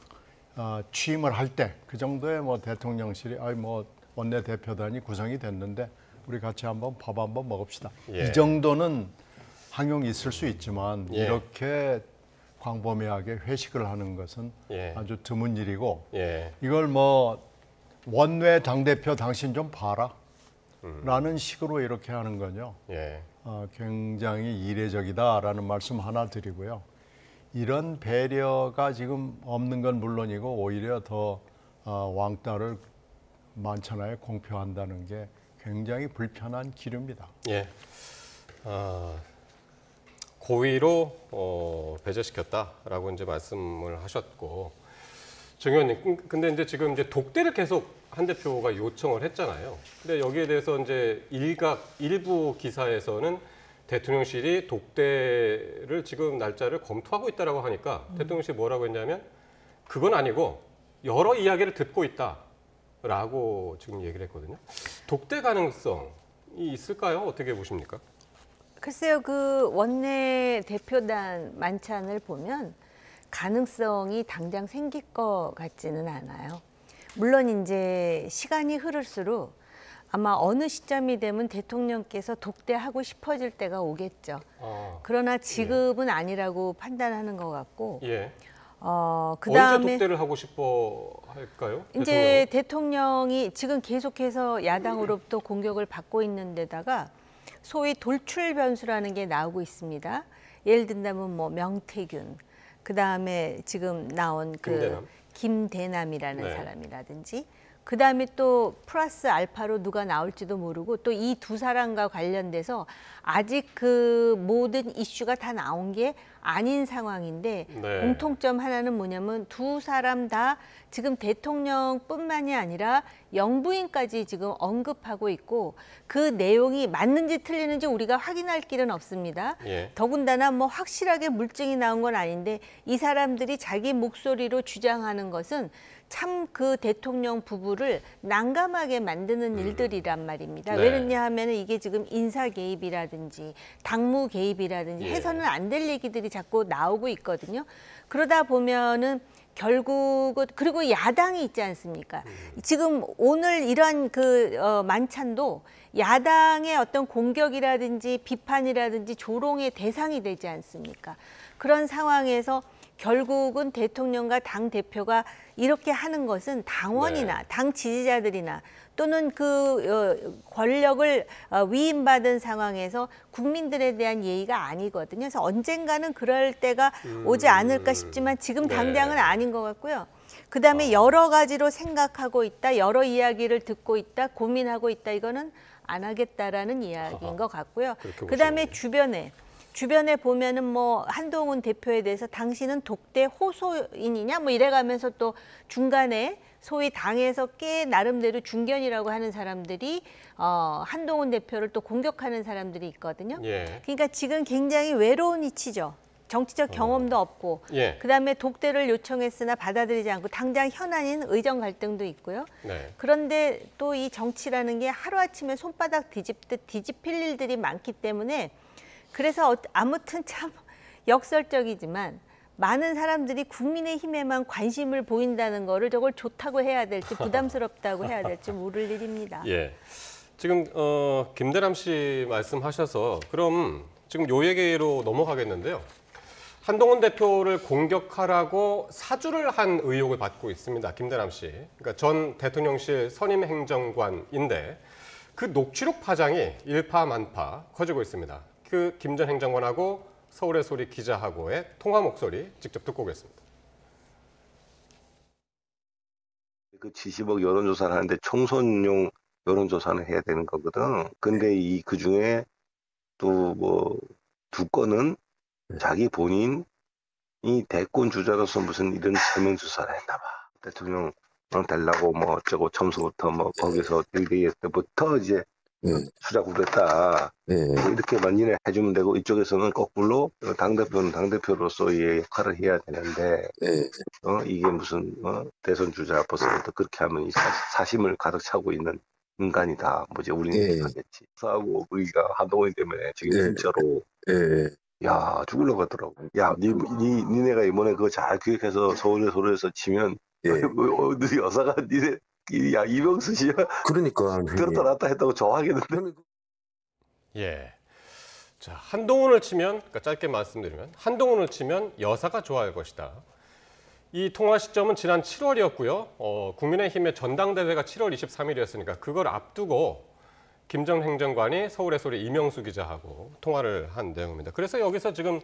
취임을 할 때 그 정도의 뭐 대통령실이 뭐 원내대표단이 구성이 됐는데 우리 같이 한번 밥 한번 먹읍시다. 예. 이 정도는 항용이 있을 수 있지만 예. 이렇게 광범위하게 회식을 하는 것은 예. 아주 드문 일이고 예. 이걸 뭐 원외 당대표 당신 좀 봐라 라는 식으로 이렇게 하는 건요. 예. 굉장히 이례적이다라는 말씀 하나 드리고요. 이런 배려가 지금 없는 건 물론이고 오히려 더 왕따를 만천하에 공표한다는 게 굉장히 불편한 기류입니다. 예. 고의로 배제시켰다라고 이제 말씀을 하셨고, 정 의원님, 근데 이제 지금 이제 독대를 계속 한 대표가 요청을 했잖아요. 근데 여기에 대해서 이제 일부 기사에서는 대통령실이 독대를 지금 날짜를 검토하고 있다라고 하니까 대통령실이 뭐라고 했냐면 그건 아니고 여러 이야기를 듣고 있다라고 지금 얘기를 했거든요. 독대 가능성이 있을까요? 어떻게 보십니까? 글쎄요, 그 원내 대표단 만찬을 보면 가능성이 당장 생길 것 같지는 않아요. 물론 이제 시간이 흐를수록 아마 어느 시점이 되면 대통령께서 독대하고 싶어질 때가 오겠죠. 그러나 지금은 아니라고 판단하는 것 같고. 예. 그다음에 언제 독대를 하고 싶어 할까요? 이제 대통령이 지금 계속해서 야당으로부터 공격을 받고 있는 데다가 소위 돌출 변수라는 게 나오고 있습니다. 예를 든다면 뭐 명태균, 그다음에 지금 나온 그 김대남이라는 네. 사람이라든지, 그다음에 또 플러스 알파로 누가 나올지도 모르고 또 이 두 사람과 관련돼서 아직 그 모든 이슈가 다 나온 게 아닌 상황인데 네. 공통점 하나는 뭐냐면 두 사람 다 지금 대통령뿐만이 아니라 영부인까지 지금 언급하고 있고 그 내용이 맞는지 틀리는지 우리가 확인할 길은 없습니다. 예. 더군다나 뭐 확실하게 물증이 나온 건 아닌데 이 사람들이 자기 목소리로 주장하는 것은 참 그 대통령 부부를 난감하게 만드는 일들이란 말입니다. 네. 왜냐 하면 이게 지금 인사 개입이라든지 당무 개입이라든지 예. 해서는 안 될 얘기들이 자꾸 나오고 있거든요. 그러다 보면은 결국은 그리고 야당이 있지 않습니까? 지금 오늘 이런 만찬도 야당의 어떤 공격이라든지 비판이라든지 조롱의 대상이 되지 않습니까? 그런 상황에서 결국은 대통령과 당 대표가 이렇게 하는 것은 당원이나 당 지지자들이나 또는 그 권력을 위임받은 상황에서 국민들에 대한 예의가 아니거든요. 그래서 언젠가는 그럴 때가 오지 않을까 싶지만 지금 당장은 아닌 것 같고요. 그다음에 여러 가지로 생각하고 있다, 여러 이야기를 듣고 있다, 고민하고 있다, 이거는 안 하겠다라는 이야기인 것 같고요. 그다음에 주변에 보면은 뭐 한동훈 대표에 대해서 당신은 독대 호소인이냐 뭐 이래가면서 또 중간에 소위 당에서 꽤 나름대로 중견이라고 하는 사람들이 한동훈 대표를 또 공격하는 사람들이 있거든요. 예. 그러니까 지금 굉장히 외로운 위치죠. 정치적 경험도 없고 예. 그다음에 독대를 요청했으나 받아들이지 않고 당장 현안인 의정 갈등도 있고요. 네. 그런데 또 이 정치라는 게 하루아침에 손바닥 뒤집듯 뒤집힐 일들이 많기 때문에 그래서 아무튼 참 역설적이지만 많은 사람들이 국민의힘에만 관심을 보인다는 거를 저걸 좋다고 해야 될지 부담스럽다고 해야 될지 모를 일입니다. 예. 지금 김대남 씨 말씀하셔서 그럼 지금 요 얘기로 넘어가겠는데요. 한동훈 대표를 공격하라고 사주를 한 의혹을 받고 있습니다. 김대남 씨. 그러니까 전 대통령실 선임 행정관인데 그 녹취록 파장이 일파만파 커지고 있습니다. 그 김 전 행정관하고 서울의 소리 기자하고의 통화 목소리 직접 듣고 오겠습니다. 그 70억 여론조사를 하는데 총선용 여론조사는 해야 되는 거거든. 근데 그 중에 또 뭐 2건은 자기 본인이 대권 주자로서 무슨 이런 서명 조사를 했나 봐. 대통령 되려고 뭐 어쩌고 점수부터 뭐 거기서 딜데이 때부터 이제 수작구됐다. 이렇게만 이래 해주면 되고 이쪽에서는 거꾸로 당대표는 당대표로서의 역할을 해야 되는데 이게 무슨 대선 주자 벌써부터 그렇게 하면 이 사심을 가득 차고 있는 인간이다. 뭐지 우리는 하겠지. 하고 우리가 한동훈 때문에 지금 진짜로 야 죽으려고 하더라고. 야 니네가 이번에 그거 잘 기획해서 서울에서 치면 너희 여사가 니네 야 이명수 씨야. 그러니까 들었다 놨다 했다고 좋아하겠는데. 예. 자, 한동훈을 치면, 그러니까 짧게 말씀드리면 한동훈을 치면 여사가 좋아할 것이다. 이 통화 시점은 지난 7월이었고요. 국민의힘의 전당대회가 7월 23일이었으니까 그걸 앞두고 김 전 행정관이 서울의 소리 이명수 기자하고 통화를 한 내용입니다. 그래서 여기서 지금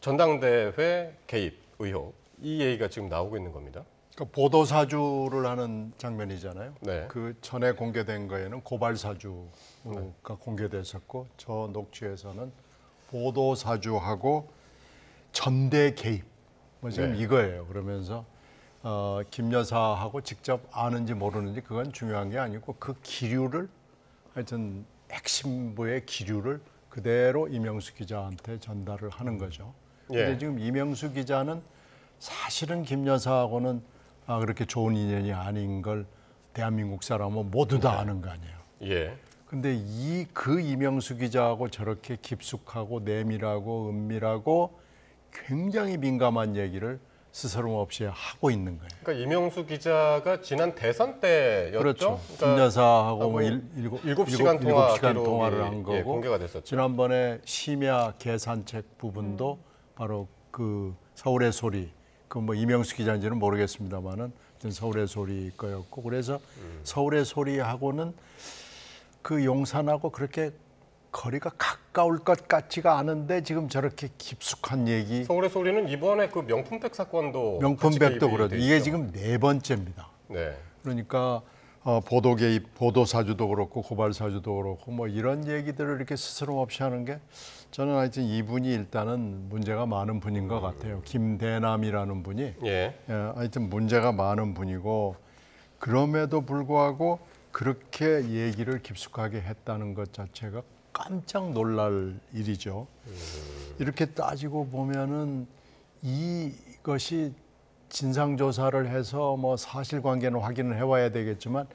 전당대회 개입 의혹 이 얘기가 지금 나오고 있는 겁니다. 그러니까 보도사주를 하는 장면이잖아요. 네. 그 전에 공개된 거에는 고발사주가 공개됐었고 저 녹취에서는 보도사주하고 전대 개입 뭐 지금 이거예요. 그러면서 김 여사하고 직접 아는지 모르는지 그건 중요한 게 아니고 그 기류를 하여튼 핵심부의 기류를 그대로 이명수 기자한테 전달을 하는 거죠. 근데 지금 이명수 기자는 사실은 김 여사하고는 그렇게 좋은 인연이 아닌 걸 대한민국 사람은 모두 다 아는 거 아니에요. 근데 그 이명수 기자하고 저렇게 깊숙하고 내밀하고 은밀하고 굉장히 민감한 얘기를 스스럼 없이 하고 있는 거예요. 그러니까 이명수 기자가 지난 대선 때였죠. 그렇죠. 그러니까 김 여사하고 뭐 7시간 통화를 한 거고 공개가 됐었죠. 지난번에 심야 계산책 부분도 바로 그 서울의 소리 그 뭐 이명수 기자인지는 모르겠습니다만은 서울의 소리 거였고 그래서 서울의 소리하고는 그 용산하고 그렇게 거리가 가까울 것 같지가 않은데 지금 저렇게 깊숙한 얘기. 서울의 소리는 이번에 그 명품백 사건도 명품백도 그렇죠. 이게 지금 4번째입니다. 네. 그러니까 보도 개입, 보도 사주도 그렇고 고발 사주도 그렇고 뭐 이런 얘기들을 이렇게 스스럼 없이 하는 게 저는 하여튼 이분이 일단은 문제가 많은 분인 것 같아요. 김대남이라는 분이 하여튼 문제가 많은 분이고 그럼에도 불구하고 그렇게 얘기를 깊숙하게 했다는 것 자체가 깜짝 놀랄 일이죠. 이렇게 따지고 보면은 이것이 진상조사를 해서 뭐 사실관계는 확인을 해와야 되겠지만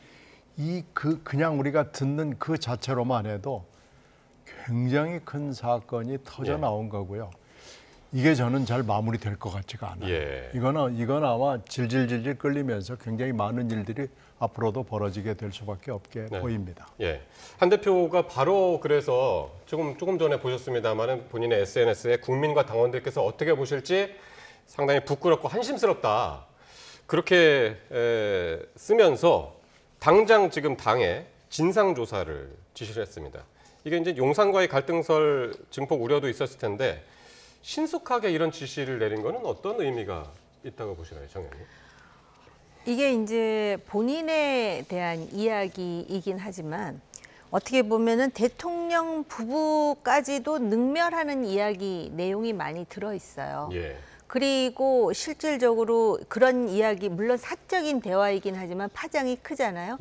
그냥 우리가 듣는 그 자체로만 해도 굉장히 큰 사건이 터져 나온 거고요. 이게 저는 잘 마무리될 것 같지가 않아요. 이건 아마 질질질질 끌리면서 굉장히 많은 일들이 앞으로도 벌어지게 될 수밖에 없게 보입니다. 한 대표가 바로 그래서 조금 전에 보셨습니다마는 본인의 SNS에 국민과 당원들께서 어떻게 보실지 상당히 부끄럽고 한심스럽다. 그렇게 쓰면서 당장 지금 당에 진상조사를 지시를 했습니다. 이게 이제 용산과의 갈등설 증폭 우려도 있었을 텐데 신속하게 이런 지시를 내린 거는 어떤 의미가 있다고 보시나요, 정 의원님? 이게 이제 본인에 대한 이야기이긴 하지만 어떻게 보면은 대통령 부부까지도 능멸하는 이야기 내용이 많이 들어 있어요. 그리고 실질적으로 그런 이야기, 물론 사적인 대화이긴 하지만 파장이 크잖아요.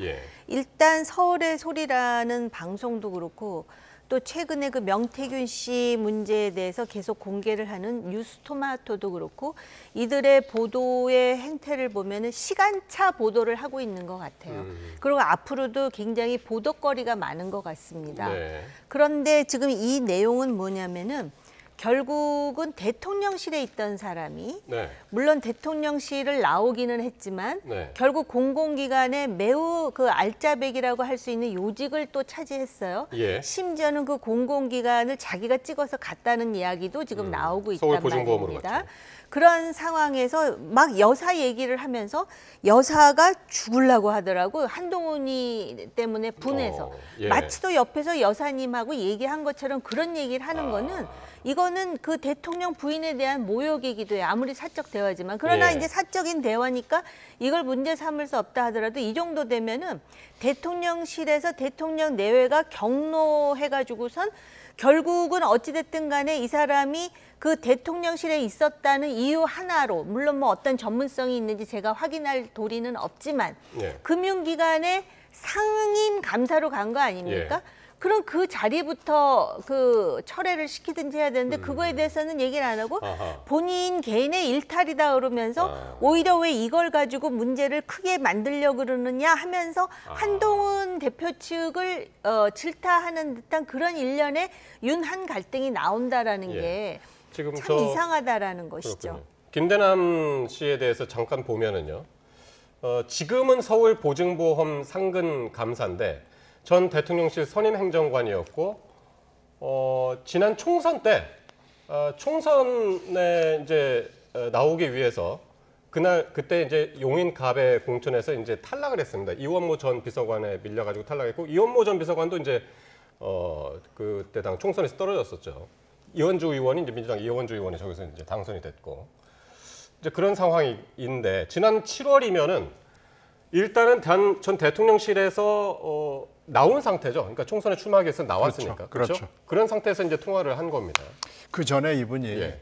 일단 서울의 소리라는 방송도 그렇고 또 최근에 그 명태균 씨 문제에 대해서 계속 공개를 하는 뉴스토마토도 그렇고 이들의 보도의 행태를 보면은 시간차 보도를 하고 있는 것 같아요. 그리고 앞으로도 굉장히 보도거리가 많은 것 같습니다. 그런데 지금 이 내용은 뭐냐면은 결국은 대통령실에 있던 사람이 물론 대통령실을 나오기는 했지만 결국 공공기관에 매우 그 알짜배기라고 할 수 있는 요직을 또 차지했어요. 심지어는 그 공공기관을 자기가 찍어서 갔다는 이야기도 지금 나오고 있단 말입니다. 그런 상황에서 막 여사 얘기를 하면서 여사가 죽으려고 하더라고요. 한동훈이 때문에 분해서. 마치 또 옆에서 여사님하고 얘기한 것처럼 그런 얘기를 하는 거는 이거 이거는 그 대통령 부인에 대한 모욕이기도 해요. 아무리 사적 대화지만. 그러나 예. 이제 사적인 대화니까 이걸 문제 삼을 수 없다 하더라도 이 정도 되면은 대통령실에서 대통령 내외가 경로해가지고선 결국은 어찌됐든 간에 이 사람이 그 대통령실에 있었다는 이유 하나로, 물론 뭐 어떤 전문성이 있는지 제가 확인할 도리는 없지만 예. 금융기관의 상임 감사로 간 거 아닙니까? 예. 그럼 그 자리부터 그 철회를 시키든지 해야 되는데 그거에 대해서는 얘기를 안 하고 아하. 본인 개인의 일탈이다 그러면서 오히려 왜 이걸 가지고 문제를 크게 만들려고 그러느냐 하면서 한동훈 대표 측을 질타하는 듯한 그런 일련의 윤한 갈등이 나온다라는 예. 게 지금 참 이상하다라는 것이죠. 그렇군요. 김대남 씨에 대해서 잠깐 보면은요. 지금은 서울 보증보험 상근 감사인데 전 대통령실 선임 행정관이었고 지난 총선 때 총선에 이제 나오기 위해서 그때 이제 용인 갑의 공천에서 이제 탈락을 했습니다. 이원모 전 비서관에 밀려가지고 탈락했고 이원모 전 비서관도 이제 그때 당 총선에서 떨어졌었죠. 이원주 의원이 이제 민주당 이원주 의원이 저기서 이제 당선이 됐고 이제 그런 상황인데 지난 7월이면은 일단은 전 대통령실에서 나온 상태죠. 그러니까 총선에 출마하기 위해서 나왔으니까. 그렇죠. 그런 상태에서 이제 통화를 한 겁니다. 그 전에 이분이 예.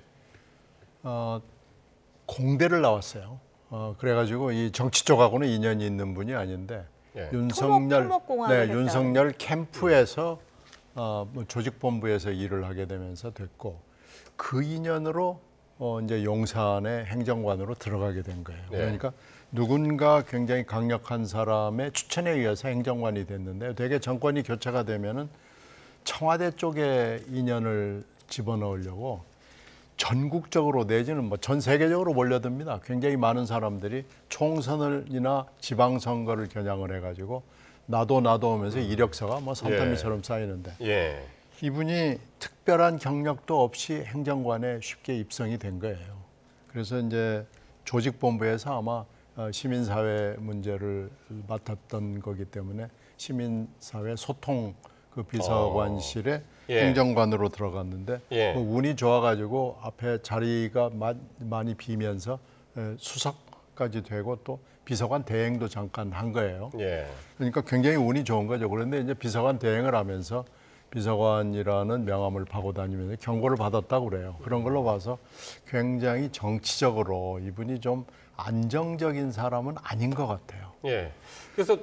공대를 나왔어요. 그래가지고 이 정치 쪽하고는 인연이 있는 분이 아닌데 예. 윤석열 캠프에서 뭐 조직본부에서 일을 하게 되면서 됐고 그 인연으로 이제 용산의 행정관으로 들어가게 된 거예요. 예. 그러니까 누군가 굉장히 강력한 사람의 추천에 의해서 행정관이 됐는데 되게 정권이 교체가 되면은 청와대 쪽에 인연을 집어넣으려고 전국적으로 내지는 뭐 전 세계적으로 몰려듭니다. 굉장히 많은 사람들이 총선을이나 지방선거를 겨냥을 해가지고 나도 하면서 이력서가 뭐 산더미처럼 쌓이는데 예. 이분이 특별한 경력도 없이 행정관에 쉽게 입성이 된 거예요. 그래서 이제 조직본부에서 아마 시민사회 문제를 맡았던 거기 때문에 시민사회 소통 그 비서관실에 예. 행정관으로 들어갔는데 예. 뭐 운이 좋아가지고 앞에 자리가 많이 비면서 수석까지 되고 또 비서관 대행도 잠깐 한 거예요. 예. 그러니까 굉장히 운이 좋은 거죠. 그런데 이제 비서관 대행을 하면서 비서관이라는 명함을 파고 다니면서 경고를 받았다고 그래요. 그런 걸로 봐서 굉장히 정치적으로 이분이 좀 안정적인 사람은 아닌 것 같아요. 예. 그래서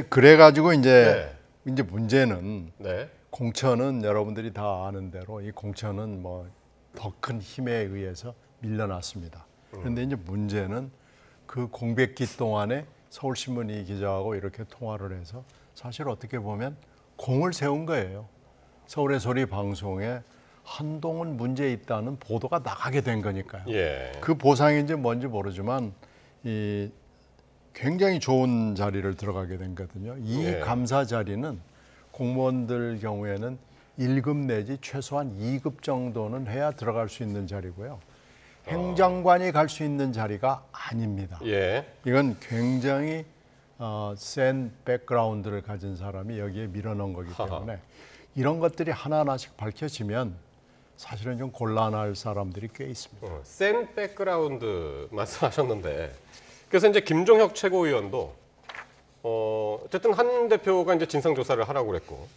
그래가지고 이제 문제는 네. 공천은 여러분들이 다 아는 대로 이 공천은 뭐 더 큰 힘에 의해서 밀려났습니다. 그런데 이제 문제는 그 공백기 동안에 서울신문이 기자하고 이렇게 통화를 해서 사실 어떻게 보면 공을 세운 거예요. 서울의 소리 방송에 한동훈 문제 있다는 보도가 나가게 된 거니까요. 예. 그 보상인지 뭔지 모르지만 이 굉장히 좋은 자리를 들어가게 된 거거든요. 이 예. 감사 자리는 공무원들 경우에는 1급 내지 최소한 2급 정도는 해야 들어갈 수 있는 자리고요. 행정관이 갈 수 있는 자리가 아닙니다. 예. 이건 굉장히 센 백그라운드를 가진 사람이 여기에 밀어넣은 거기 때문에 이런 것들이 하나하나씩 밝혀지면 사실은 좀 곤란할 사람들이 꽤 있습니다. 센 백그라운드 말씀하셨는데 그래서 이제 김종혁 최고위원도 어쨌든 한 대표가 이제 진상 조사를 하라고 그랬고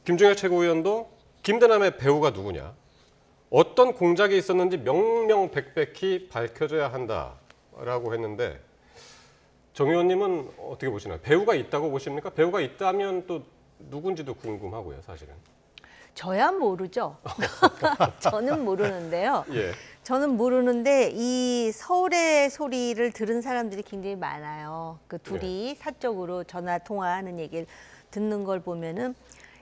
김종혁 최고위원도 김대남의 배우가 누구냐, 어떤 공작이 있었는지 명명백백히 밝혀져야 한다라고 했는데 정 의원님은 어떻게 보시나요? 배우가 있다고 보십니까? 배우가 있다면 또 누군지도 궁금하고요, 사실은. 저야 모르죠. 저는 모르는데요. 예. 저는 모르는데 이 서울의 소리를 들은 사람들이 굉장히 많아요. 그 둘이 사적으로 전화 통화하는 얘기를 듣는 걸 보면은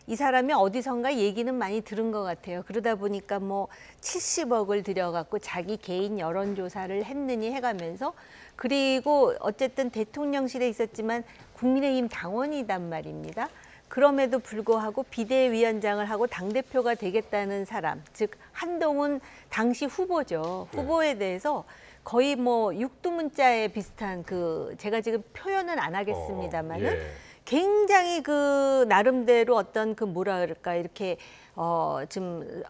이 사람이 어디선가 얘기는 많이 들은 것 같아요. 그러다 보니까 뭐 70억을 들여갖고 자기 개인 여론조사를 했느니 해가면서 그리고 어쨌든 대통령실에 있었지만 국민의힘 당원이단 말입니다. 그럼에도 불구하고 비대위원장을 하고 당대표가 되겠다는 사람, 즉 한동훈 당시 후보죠. 후보에 대해서 거의 뭐 육두문자에 비슷한 그 제가 지금 표현은 안 하겠습니다만은 굉장히 그 나름대로 어떤 그 뭐라 그럴까 이렇게 좀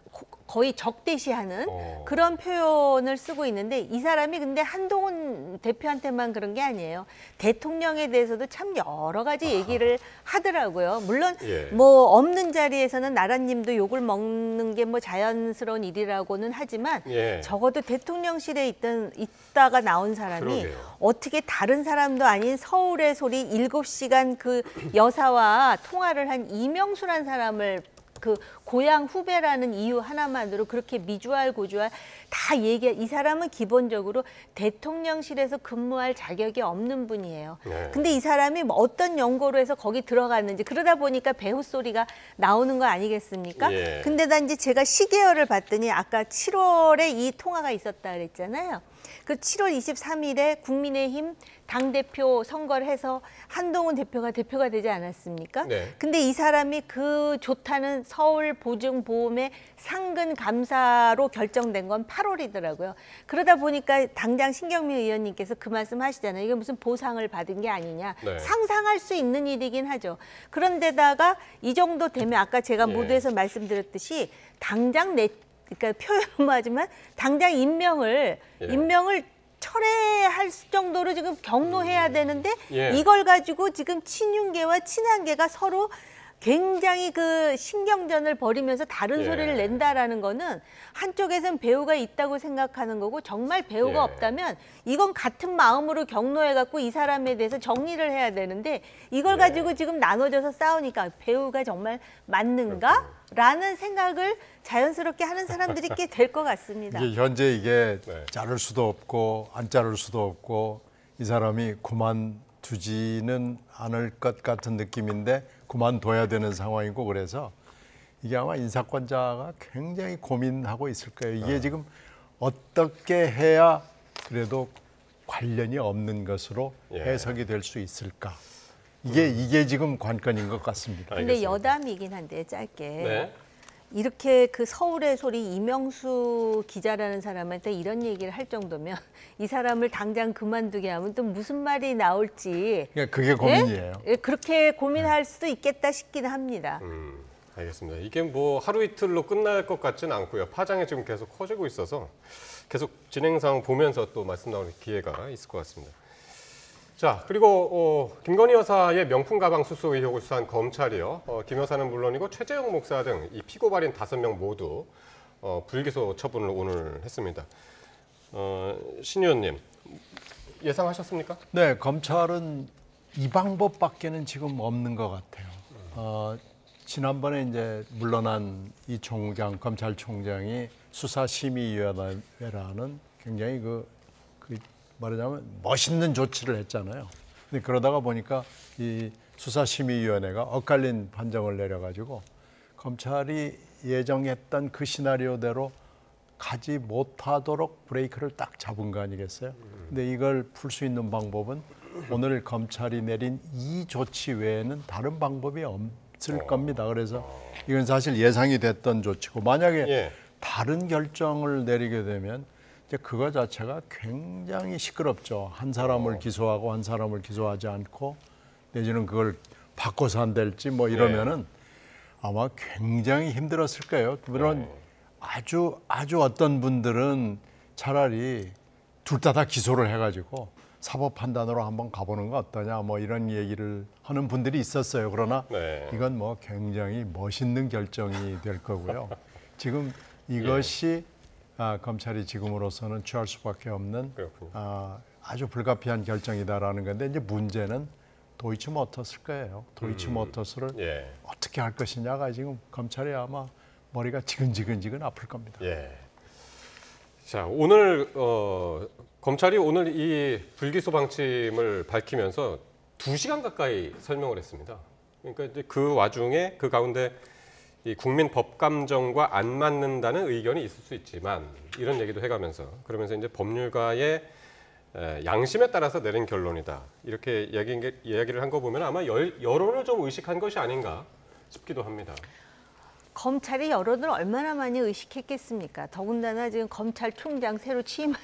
거의 적대시하는 그런 표현을 쓰고 있는데 이 사람이 근데 한동훈 대표한테만 그런 게 아니에요. 대통령에 대해서도 참 여러 가지 얘기를 하더라고요. 물론 뭐 없는 자리에서는 나라님도 욕을 먹는 게 뭐 자연스러운 일이라고는 하지만 적어도 대통령실에 있다가 나온 사람이 어떻게 다른 사람도 아닌 서울의 소리 7시간 그 여사와 통화를 한 이명수란 사람을 그 고향 후배라는 이유 하나만으로 그렇게 미주알 고주알 다 이 사람은 기본적으로 대통령실에서 근무할 자격이 없는 분이에요. 근데 이 사람이 뭐 어떤 연고로 해서 거기 들어갔는지 그러다 보니까 배후 소리가 나오는 거 아니겠습니까? 근데 난 이제 제가 시계열을 봤더니 아까 7월에 이 통화가 있었다 그랬잖아요. 그 7월 23일에 국민의힘 당대표 선거를 해서 한동훈 대표가 되지 않았습니까? 근데 이 사람이 그 좋다는 서울보증보험의 상근 감사로 결정된 건 8월이더라고요. 그러다 보니까 당장 신경민 의원님께서 그 말씀 하시잖아요. 이게 무슨 보상을 받은 게 아니냐. 상상할 수 있는 일이긴 하죠. 그런데다가 이 정도 되면 아까 제가 모두에서 말씀드렸듯이 당장 그러니까 표현하지만 당장 임명을 철회할 정도로 지금 경로해야 되는데 이걸 가지고 지금 친윤계와 친한계가 서로 굉장히 그 신경전을 벌이면서 다른 소리를 낸다라는 거는 한쪽에선 배우가 있다고 생각하는 거고 정말 배우가 없다면 이건 같은 마음으로 경로해갖고 이 사람에 대해서 정리를 해야 되는데 이걸 가지고 지금 나눠져서 싸우니까 배우가 정말 맞는가? 라는 생각을 자연스럽게 하는 사람들이 꽤 될 것 같습니다. 이게 현재 이게 자를 수도 없고 안 자를 수도 없고 이 사람이 그만두지는 않을 것 같은 느낌인데 그만둬야 되는 상황이고 그래서 이게 아마 인사권자가 굉장히 고민하고 있을 거예요. 이게 지금 어떻게 해야 그래도 관련이 없는 것으로 해석이 될 수 있을까? 이게 지금 관건인 것 같습니다. 근데 여담이긴 한데 짧게 이렇게 그 서울의 소리 이명수 기자라는 사람한테 이런 얘기를 할 정도면 이 사람을 당장 그만두게 하면 또 무슨 말이 나올지 그게 고민이에요. 그렇게 고민할 수도 있겠다 싶긴 합니다. 알겠습니다. 이게 뭐 하루 이틀로 끝날 것 같지는 않고요. 파장이 지금 계속 커지고 있어서 계속 진행 상황 보면서 또 말씀 나올 기회가 있을 것 같습니다. 자, 그리고 김건희 여사의 명품 가방 수수 의혹을 수사한 검찰이요. 김 여사는 물론이고 최재형 목사 등 이 피고 발인 5명 모두 불기소 처분을 오늘 했습니다. 신 의원님, 예상하셨습니까? 네, 검찰은 이 방법밖에는 지금 없는 것 같아요. 지난번에 이제 물러난 이 검찰총장이 수사심의위원회라는 굉장히 말하자면 멋있는 조치를 했잖아요. 근데 그러다가 보니까 이 수사심의위원회가 엇갈린 판정을 내려가지고 검찰이 예정했던 그 시나리오대로 가지 못하도록 브레이크를 딱 잡은 거 아니겠어요? 근데 이걸 풀 수 있는 방법은 오늘 검찰이 내린 이 조치 외에는 다른 방법이 없을 겁니다. 그래서 이건 사실 예상이 됐던 조치고 만약에 다른 결정을 내리게 되면 이제 그거 자체가 굉장히 시끄럽죠. 한 사람을 기소하고 한 사람을 기소하지 않고 내지는 그걸 바꿔서 한달지 뭐 이러면은 아마 굉장히 힘들었을 거예요. 물론 아주 어떤 분들은 차라리 둘 다 기소를 해가지고 사법 판단으로 한번 가보는 거 어떠냐 뭐 이런 얘기를 하는 분들이 있었어요. 그러나 이건 뭐 굉장히 멋있는 결정이 될 거고요. 지금 이것이 검찰이 지금으로서는 취할 수밖에 없는 아주 불가피한 결정이다라는 건데 이제 문제는 도이치모터스일 거예요. 도이치모터스를 어떻게 할 것이냐가 지금 검찰이 아마 머리가 지근지근 아플 겁니다. 자, 오늘 검찰이 오늘 이 불기소 방침을 밝히면서 2시간 가까이 설명을 했습니다. 그러니까 이제 그 와중에 그 가운데 이 국민 법감정과 안 맞는다는 의견이 있을 수 있지만 이런 얘기도 해가면서 그러면서 이제 법률가의 양심에 따라서 내린 결론이다. 이렇게 이야기를 한 거 보면 아마 여론을 좀 의식한 것이 아닌가 싶기도 합니다. 검찰이 여론을 얼마나 많이 의식했겠습니까? 더군다나 지금 검찰총장 새로 취임한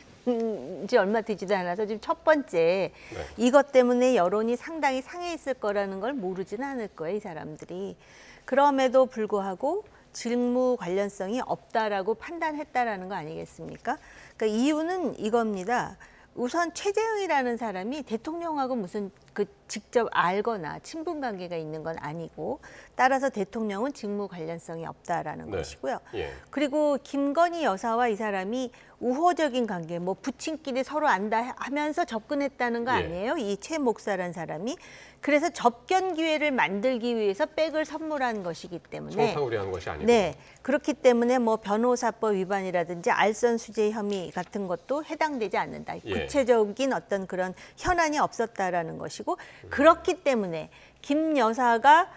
지 얼마 되지도 않아서 지금 첫 번째 이것 때문에 여론이 상당히 상해 있을 거라는 걸 모르지는 않을 거예요, 이 사람들이. 그럼에도 불구하고 직무 관련성이 없다라고 판단했다라는 거 아니겠습니까? 그러니까 이유는 이겁니다. 우선 최재형이라는 사람이 대통령하고 무슨 그 직접 알거나 친분 관계가 있는 건 아니고, 따라서 대통령은 직무 관련성이 없다라는 것이고요. 예. 그리고 김건희 여사와 이 사람이 우호적인 관계, 뭐 부친끼리 서로 안다 하면서 접근했다는 거 아니에요? 이 최 목사라는 사람이. 그래서 접견 기회를 만들기 위해서 백을 선물한 것이기 때문에 청탁을 것이 아니고. 네, 그렇기 때문에 뭐 변호사법 위반이라든지 알선 수재 혐의 같은 것도 해당되지 않는다. 구체적인 어떤 그런 현안이 없었다라는 것이고, 그렇기 때문에 김 여사가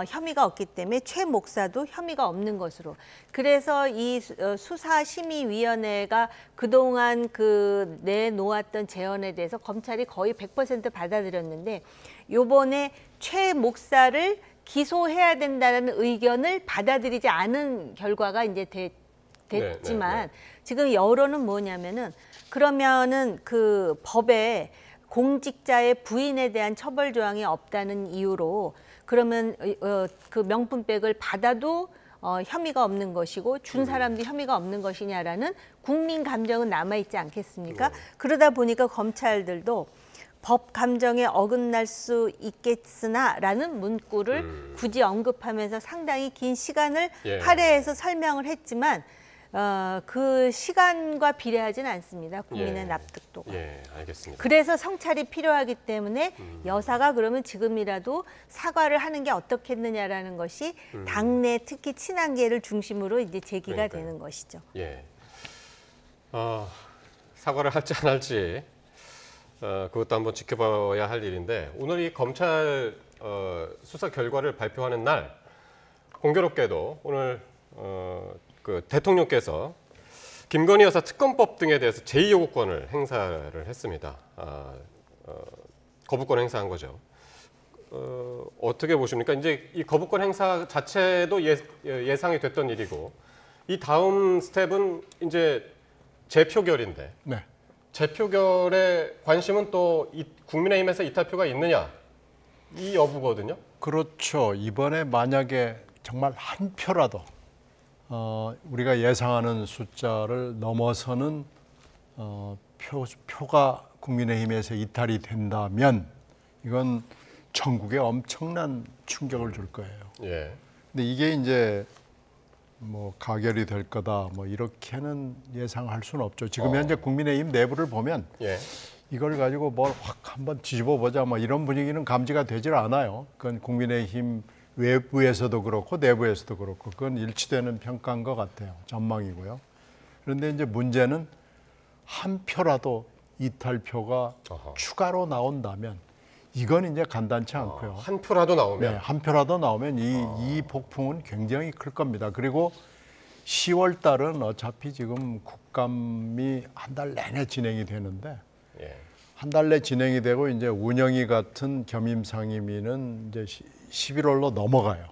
혐의가 없기 때문에 최 목사도 혐의가 없는 것으로. 그래서 이 수사심의위원회가 그동안 그 내놓았던 재원에 대해서 검찰이 거의 100% 받아들였는데, 요번에 최 목사를 기소해야 된다는 의견을 받아들이지 않은 결과가 이제 됐지만 지금 여론은 뭐냐면은, 그러면은 그 법에 공직자의 부인에 대한 처벌 조항이 없다는 이유로 그러면 그 명품백을 받아도 혐의가 없는 것이고 준 사람도 혐의가 없는 것이냐라는 국민 감정은 남아있지 않겠습니까? 그러다 보니까 검찰들도 법 감정에 어긋날 수 있겠으나라는 문구를 굳이 언급하면서 상당히 긴 시간을 할애해서 설명을 했지만 그 시간과 비례하지는 않습니다. 국민의 납득도. 예, 알겠습니다. 그래서 성찰이 필요하기 때문에 여사가 그러면 지금이라도 사과를 하는 게 어떻겠느냐라는 것이 당내 특히 친한계를 중심으로 이제 제기가 되는 것이죠. 예. 사과를 할지 안 할지 그것도 한번 지켜봐야 할 일인데, 오늘 이 검찰 수사 결과를 발표하는 날 공교롭게도 오늘 그 대통령께서 김건희 여사 특검법 등에 대해서 제2요구권을 행사를 했습니다. 거부권 행사한 거죠. 어떻게 보십니까? 이제 이 거부권 행사 자체도 예상이 됐던 일이고, 이 다음 스텝은 이제 재표결인데, 재표결에 관심은 또 국민의힘에서 이탈표가 있느냐, 이 여부거든요. 그렇죠. 이번에 만약에 정말 한 표라도 우리가 예상하는 숫자를 넘어서는 표가 국민의힘에서 이탈이 된다면 이건 전국에 엄청난 충격을 줄 거예요. 예. 근데 이게 이제 뭐 가결이 될 거다 뭐 이렇게는 예상할 수는 없죠. 지금 현재 국민의힘 내부를 보면 이걸 가지고 뭘 확 한번 뒤집어 보자 뭐 이런 분위기는 감지가 되질 않아요. 그건 국민의힘 외부에서도 그렇고 내부에서도 그렇고 그건 일치되는 평가인 것 같아요. 전망이고요. 그런데 이제 문제는 한 표라도 이탈표가 추가로 나온다면 이건 이제 간단치 않고요. 한 표라도 나오면? 네, 한 표라도 나오면 이 폭풍은 굉장히 클 겁니다. 그리고 10월 달은 어차피 지금 국감이 한 달 내내 진행이 되는데 한 달 내 진행이 되고 이제 운영위 같은 겸임 상임위는 이제 11월로 넘어가요.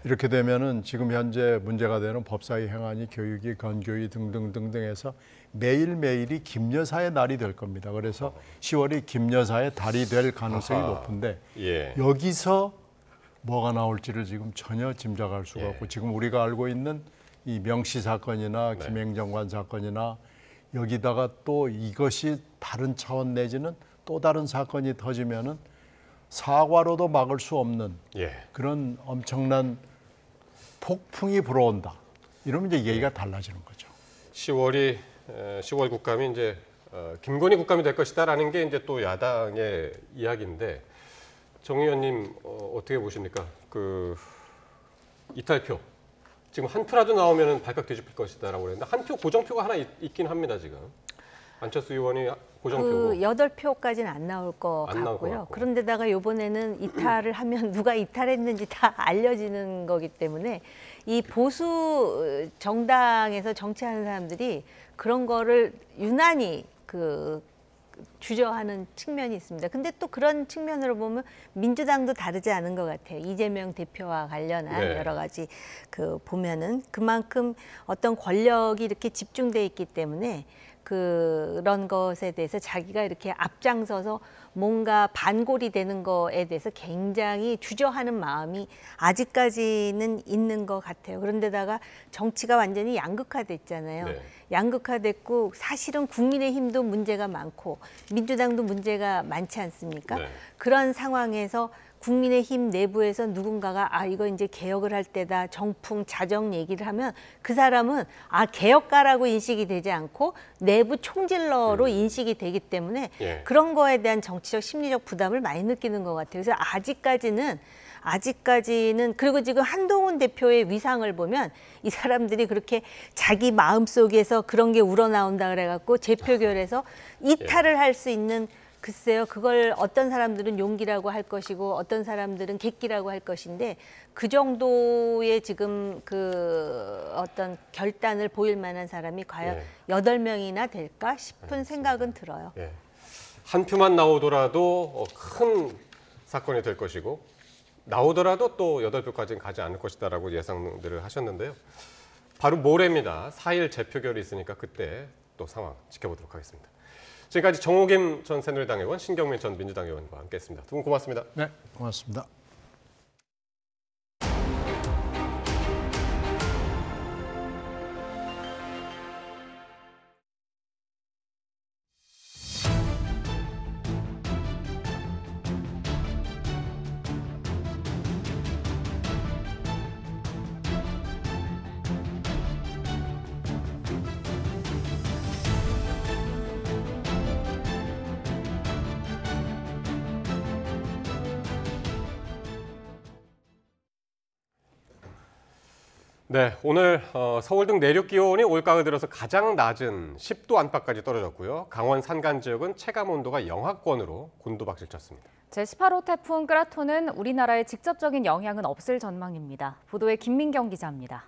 이렇게 되면은 지금 현재 문제가 되는 법사위 행안위, 교육위, 건교위 등등등등해서 매일매일이 김 여사의 날이 될 겁니다. 그래서 10월이 김 여사의 달이 될 가능성이 높은데 여기서 뭐가 나올지를 지금 전혀 짐작할 수가 없고, 지금 우리가 알고 있는 이 명시 사건이나 김행정관 사건이나 여기다가 또 이것이 다른 차원 내지는 또 다른 사건이 터지면은 사과로도 막을 수 없는 그런 엄청난 폭풍이 불어온다. 이러면 이제 얘기가 달라지는 거죠. 10월 국감이 이제 김건희 국감이 될 것이다라는 게 이제 또 야당의 이야기인데, 정 의원님 어떻게 보십니까? 그 이탈표 지금 한 표라도 나오면 발칵 뒤집힐 것이다라고 그랬는데 한 표 고정표가 하나 있긴 합니다 지금. 안철수 의원이 고정표고. 그 8표까지는 안 나올 것 같고요. 그런데다가 이번에는 이탈을 하면 누가 이탈했는지 다 알려지는 거기 때문에 이 보수 정당에서 정치하는 사람들이 그런 거를 유난히 주저하는 측면이 있습니다. 근데 또 그런 측면으로 보면 민주당도 다르지 않은 것 같아요. 이재명 대표와 관련한 여러 가지 보면은 그만큼 어떤 권력이 이렇게 집중돼 있기 때문에 그런 것에 대해서 자기가 이렇게 앞장서서 뭔가 반골이 되는 거에 대해서 굉장히 주저하는 마음이 아직까지는 있는 것 같아요. 그런데다가 정치가 완전히 양극화됐잖아요. 네. 양극화됐고 사실은 국민의힘도 문제가 많고 민주당도 문제가 많지 않습니까? 네. 그런 상황에서 국민의힘 내부에서 누군가가 이거 이제 개혁을 할 때다 정풍 자정 얘기를 하면 그 사람은 개혁가라고 인식이 되지 않고 내부 총질러로 인식이 되기 때문에 예. 그런 거에 대한 정치적 심리적 부담을 많이 느끼는 것 같아요. 그래서 아직까지는 그리고 지금 한동훈 대표의 위상을 보면 이 사람들이 그렇게 자기 마음속에서 그런 게 우러나온다 그래갖고 재표결에서 이탈을 할 수 있는, 글쎄요, 그걸 어떤 사람들은 용기라고 할 것이고 어떤 사람들은 객기라고 할 것인데 그 정도의 지금 그 어떤 결단을 보일 만한 사람이 과연 8명이나 될까 싶은 생각은 들어요. 예. 한 표만 나오더라도 큰 사건이 될 것이고 나오더라도 또 8표까지는 가지 않을 것이다라고 예상들을 하셨는데요. 바로 모레입니다. 4일 재표결이 있으니까 그때 또 상황 지켜보도록 하겠습니다. 지금까지 정호김 전 새누리당 의원, 신경민 전 민주당 의원과 함께했습니다. 두 분 고맙습니다. 네, 고맙습니다. 네, 오늘 서울 등 내륙 기온이 올가을 들어서 가장 낮은 10도 안팎까지 떨어졌고요. 강원 산간 지역은 체감 온도가 영하권으로 곤두박질쳤습니다. 제18호 태풍 끄라토는 우리나라에 직접적인 영향은 없을 전망입니다. 보도에 김민경 기자입니다.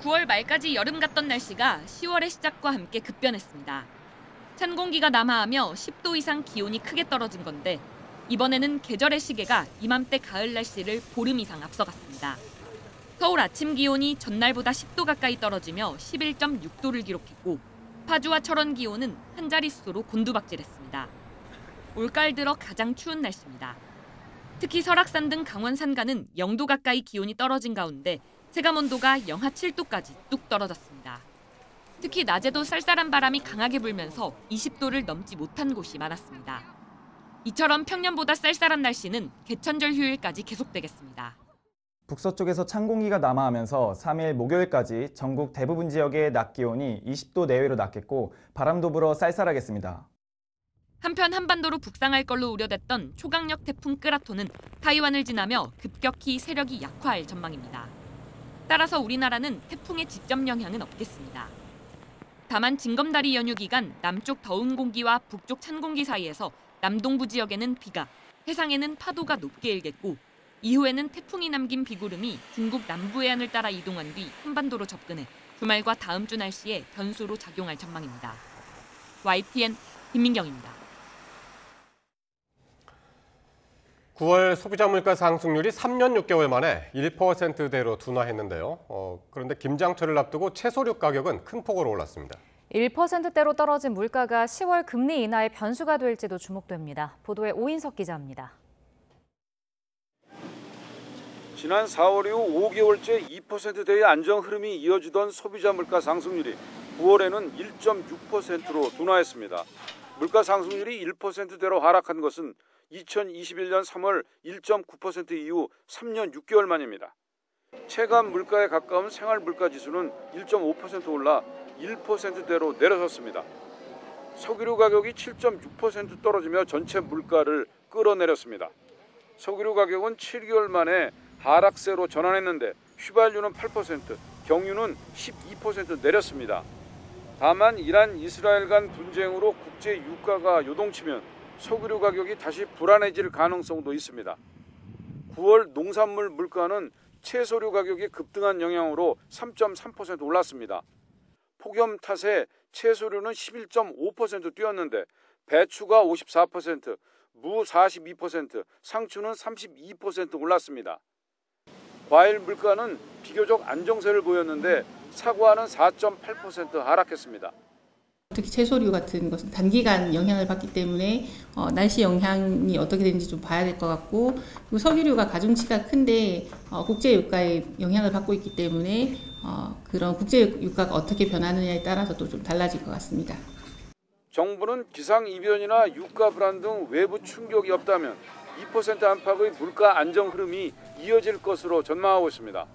9월 말까지 여름 같던 날씨가 10월의 시작과 함께 급변했습니다. 찬 공기가 남하하며 10도 이상 기온이 크게 떨어진 건데 이번에는 계절의 시계가 이맘때 가을 날씨를 보름 이상 앞서갔습니다. 서울 아침 기온이 전날보다 10도 가까이 떨어지며 11.6도를 기록했고 파주와 철원 기온은 한 자릿수로 곤두박질했습니다. 올가을 들어 가장 추운 날씨입니다. 특히 설악산 등 강원 산간은 0도 가까이 기온이 떨어진 가운데 체감온도가 영하 7도까지 뚝 떨어졌습니다. 특히 낮에도 쌀쌀한 바람이 강하게 불면서 20도를 넘지 못한 곳이 많았습니다. 이처럼 평년보다 쌀쌀한 날씨는 개천절 휴일까지 계속되겠습니다. 북서쪽에서 찬 공기가 남하하면서 3일 목요일까지 전국 대부분 지역의 낮 기온이 20도 내외로 낮겠고 바람도 불어 쌀쌀하겠습니다. 한편 한반도로 북상할 걸로 우려됐던 초강력 태풍 끄라토는 타이완을 지나며 급격히 세력이 약화할 전망입니다. 따라서 우리나라는 태풍의 직접 영향은 없겠습니다. 다만 징검다리 연휴 기간 남쪽 더운 공기와 북쪽 찬 공기 사이에서 남동부 지역에는 비가, 해상에는 파도가 높게 일겠고 이후에는 태풍이 남긴 비구름이 중국 남부 해안을 따라 이동한 뒤 한반도로 접근해 주말과 다음 주 날씨에 변수로 작용할 전망입니다. YTN 김민경입니다. 9월 소비자 물가 상승률이 3년 6개월 만에 1%대로 둔화했는데요. 그런데 김장철을 앞두고 채소류 가격은 큰 폭으로 올랐습니다. 1%대로 떨어진 물가가 10월 금리 인하의 변수가 될지도 주목됩니다. 보도에 오인석 기자입니다. 지난 4월 이후 5개월째 2%대의 안정 흐름이 이어지던 소비자 물가 상승률이 9월에는 1.6%로 둔화했습니다. 물가 상승률이 1%대로 하락한 것은 2021년 3월 1.9% 이후 3년 6개월 만입니다. 체감 물가에 가까운 생활 물가 지수는 1.5% 올라 1%대로 내려섰습니다. 석유류 가격이 7.6% 떨어지며 전체 물가를 끌어내렸습니다. 석유류 가격은 7개월 만에 하락세로 전환했는데 휘발유는 8%, 경유는 12% 내렸습니다. 다만 이란 이스라엘 간 분쟁으로 국제 유가가 요동치면 석유류 가격이 다시 불안해질 가능성도 있습니다. 9월 농산물 물가는 채소류 가격이 급등한 영향으로 3.3% 올랐습니다. 폭염 탓에 채소류는 11.5% 뛰었는데 배추가 54%, 무 42%, 상추는 32% 올랐습니다. 과일 물가는 비교적 안정세를 보였는데 사과는 4.8% 하락했습니다. 특히 채소류 같은 것은 단기간 영향을 받기 때문에 날씨 영향이 어떻게 되는지 좀 봐야 될 것 같고, 그리고 석유류가 가중치가 큰데 국제 유가에 영향을 받고 있기 때문에 그런 국제 유가가 어떻게 변하느냐에 따라서도 좀 달라질 것 같습니다. 정부는 기상이변이나 유가 불안 등 외부 충격이 없다면 2% 안팎의 물가 안정 흐름이 이어질 것으로 전망하고 있습니다.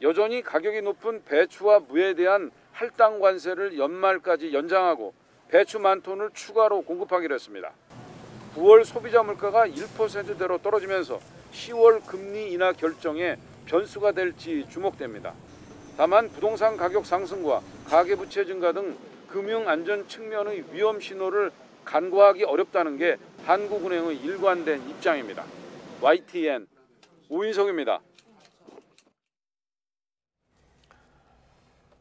여전히 가격이 높은 배추와 무에 대한 할당 관세를 연말까지 연장하고 배추 10,000톤을 추가로 공급하기로 했습니다. 9월 소비자 물가가 1%대로 떨어지면서 10월 금리 인하 결정에 변수가 될지 주목됩니다. 다만 부동산 가격 상승과 가계부채 증가 등 금융 안전 측면의 위험 신호를 간과하기 어렵다는 게 한국은행의 일관된 입장입니다. YTN 우인석입니다.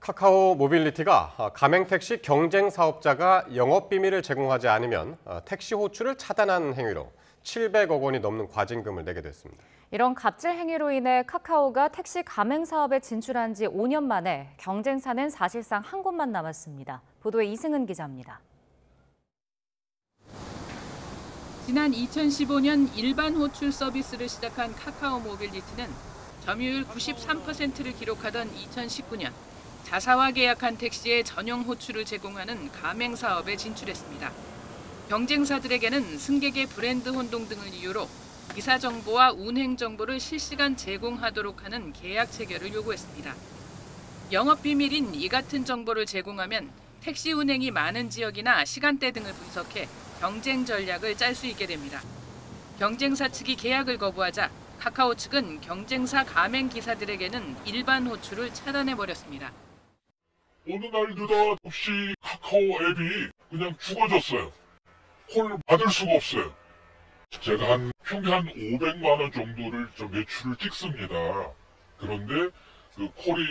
카카오 모빌리티가 가맹택시 경쟁 사업자가 영업비밀을 제공하지 않으면 택시 호출을 차단하는 행위로 700억 원이 넘는 과징금을 내게 됐습니다. 이런 갑질 행위로 인해 카카오가 택시 가맹 사업에 진출한 지 5년 만에 경쟁사는 사실상 한 곳만 남았습니다. 보도에 이승은 기자입니다. 지난 2015년 일반 호출 서비스를 시작한 카카오 모빌리티는 점유율 93%를 기록하던 2019년 자사와 계약한 택시에 전용 호출을 제공하는 가맹 사업에 진출했습니다. 경쟁사들에게는 승객의 브랜드 혼동 등을 이유로 기사 정보와 운행 정보를 실시간 제공하도록 하는 계약 체결을 요구했습니다. 영업 비밀인 이 같은 정보를 제공하면 택시 운행이 많은 지역이나 시간대 등을 분석해 경쟁 전략을 짤 수 있게 됩니다. 경쟁사 측이 계약을 거부하자 카카오 측은 경쟁사 가맹 기사들에게는 일반 호출을 차단해버렸습니다. 어느 날 느닷없이 카카오 앱이 그냥 죽어졌어요. 콜 받을 수가 없어요. 제가 평균 한 500만 원 정도를 매출을 찍습니다. 그런데 그 콜이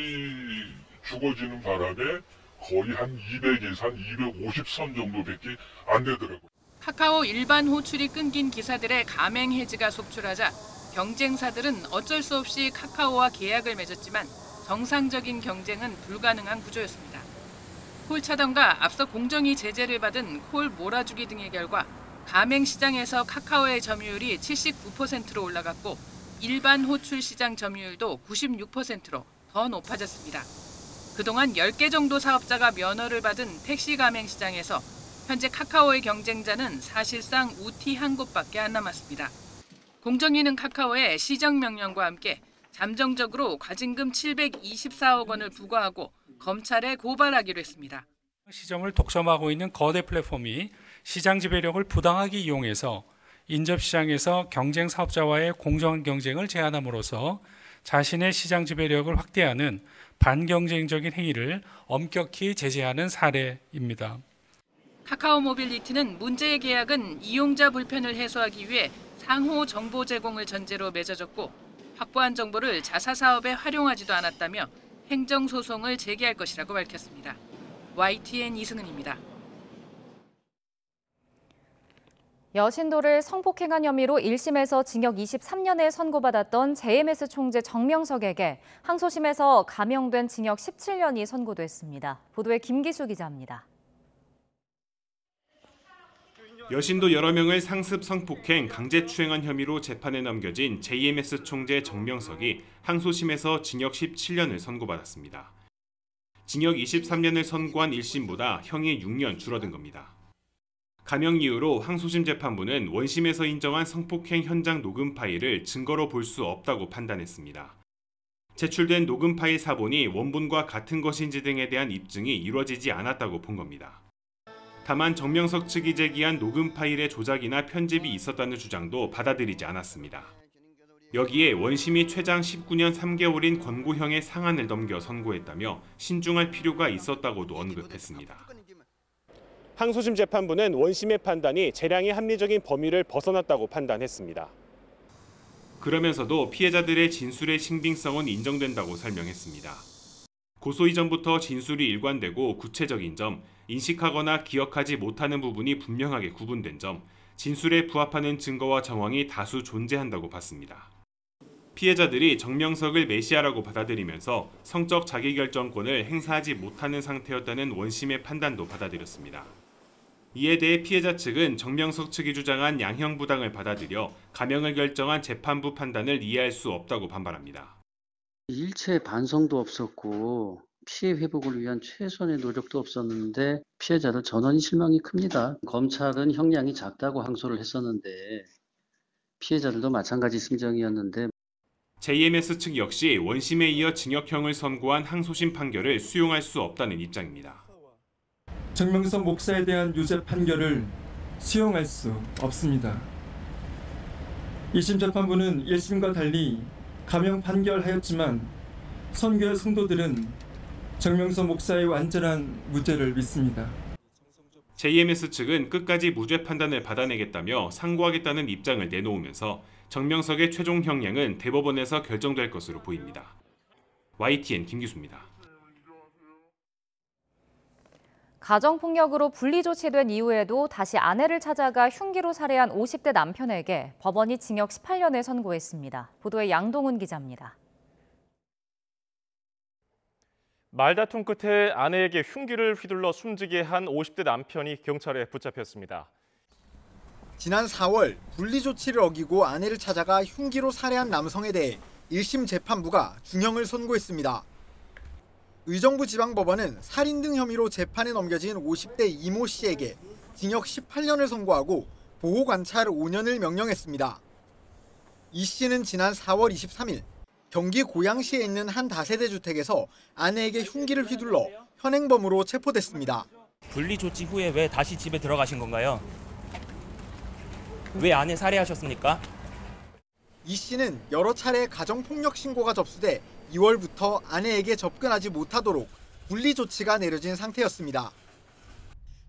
죽어지는 바람에 거의 한 200 이상, 250선 정도밖에 안 되더라고요. 카카오 일반 호출이 끊긴 기사들의 가맹 해지가 속출하자 경쟁사들은 어쩔 수 없이 카카오와 계약을 맺었지만 정상적인 경쟁은 불가능한 구조였습니다. 콜 차단과 앞서 공정위 제재를 받은 콜 몰아주기 등의 결과 가맹 시장에서 카카오의 점유율이 79%로 올라갔고 일반 호출 시장 점유율도 96%로 더 높아졌습니다. 그동안 10개 정도 사업자가 면허를 받은 택시 가맹 시장에서 현재 카카오의 경쟁자는 사실상 우티 한 곳밖에 안 남았습니다. 공정위는 카카오에 시정명령과 함께 잠정적으로 과징금 724억 원을 부과하고 검찰에 고발하기로 했습니다. 시정을 독점하고 있는 거대 플랫폼이 시장 지배력을 부당하게 이용해서 인접시장에서 경쟁 사업자와의 공정한 경쟁을 제한함으로써 자신의 시장 지배력을 확대하는 반경쟁적인 행위를 엄격히 제재하는 사례입니다. 카카오 모빌리티는 문제의 계약은 이용자 불편을 해소하기 위해 상호 정보 제공을 전제로 맺어졌고 확보한 정보를 자사 사업에 활용하지도 않았다며 행정소송을 제기할 것이라고 밝혔습니다. YTN 이승은입니다. 여신도를 성폭행한 혐의로 1심에서 징역 23년을 선고받았던 JMS 총재 정명석에게 항소심에서 감형된 징역 17년이 선고됐습니다. 보도에 김기수 기자입니다. 여신도 여러 명을 상습 성폭행, 강제추행한 혐의로 재판에 넘겨진 JMS 총재 정명석이 항소심에서 징역 17년을 선고받았습니다. 징역 23년을 선고한 1심보다 형이 6년 줄어든 겁니다. 감형 이후로 항소심 재판부는 원심에서 인정한 성폭행 현장 녹음 파일을 증거로 볼 수 없다고 판단했습니다. 제출된 녹음 파일 사본이 원본과 같은 것인지 등에 대한 입증이 이루어지지 않았다고 본 겁니다. 다만 정명석 측이 제기한 녹음 파일의 조작이나 편집이 있었다는 주장도 받아들이지 않았습니다. 여기에 원심이 최장 19년 3개월인 권고형의 상한을 넘겨 선고했다며 신중할 필요가 있었다고도 언급했습니다. 항소심 재판부는 원심의 판단이 재량의 합리적인 범위를 벗어났다고 판단했습니다. 그러면서도 피해자들의 진술의 신빙성은 인정된다고 설명했습니다. 고소 이전부터 진술이 일관되고 구체적인 점, 인식하거나 기억하지 못하는 부분이 분명하게 구분된 점, 진술에 부합하는 증거와 정황이 다수 존재한다고 봤습니다. 피해자들이 정명석을 메시아라고 받아들이면서 성적 자기결정권을 행사하지 못하는 상태였다는 원심의 판단도 받아들였습니다. 이에 대해 피해자 측은 정명석 측이 주장한 양형부당을 받아들여 감형을 결정한 재판부 판단을 이해할 수 없다고 반발합니다. 일체 반성도 없었고 피해 회복을 위한 최선의 노력도 없었는데 피해자들 전원이 실망이 큽니다. 검찰은 형량이 작다고 항소를 했었는데 피해자들도 마찬가지 심정이었는데 JMS 측 역시 원심에 이어 징역형을 선고한 항소심 판결을 수용할 수 없다는 입장입니다. 정명석 목사에 대한 유죄 판결을 수용할 수 없습니다. 2심 재판부는 1심과 달리 감형 판결하였지만 선교의 성도들은 정명석 목사의 완전한 무죄를 믿습니다. JMS 측은 끝까지 무죄 판단을 받아내겠다며 상고하겠다는 입장을 내놓으면서 정명석의 최종 형량은 대법원에서 결정될 것으로 보입니다. YTN 김기수입니다. 가정폭력으로 분리조치된 이후에도 다시 아내를 찾아가 흉기로 살해한 50대 남편에게 법원이 징역 18년을 선고했습니다. 보도에 양동훈 기자입니다. 말다툼 끝에 아내에게 흉기를 휘둘러 숨지게 한 50대 남편이 경찰에 붙잡혔습니다. 지난 4월 분리조치를 어기고 아내를 찾아가 흉기로 살해한 남성에 대해 1심 재판부가 중형을 선고했습니다. 의정부 지방법원은 살인 등 혐의로 재판에 넘겨진 50대 이모 씨에게 징역 18년을 선고하고 보호관찰 5년을 명령했습니다. 이 씨는 지난 4월 23일 경기 고양시에 있는 한 다세대 주택에서 아내에게 흉기를 휘둘러 현행범으로 체포됐습니다. 분리조치 후에 왜 다시 집에 들어가신 건가요? 왜 아내 살해하셨습니까? 이 씨는 여러 차례 가정폭력 신고가 접수돼 2월부터 아내에게 접근하지 못하도록 분리조치가 내려진 상태였습니다.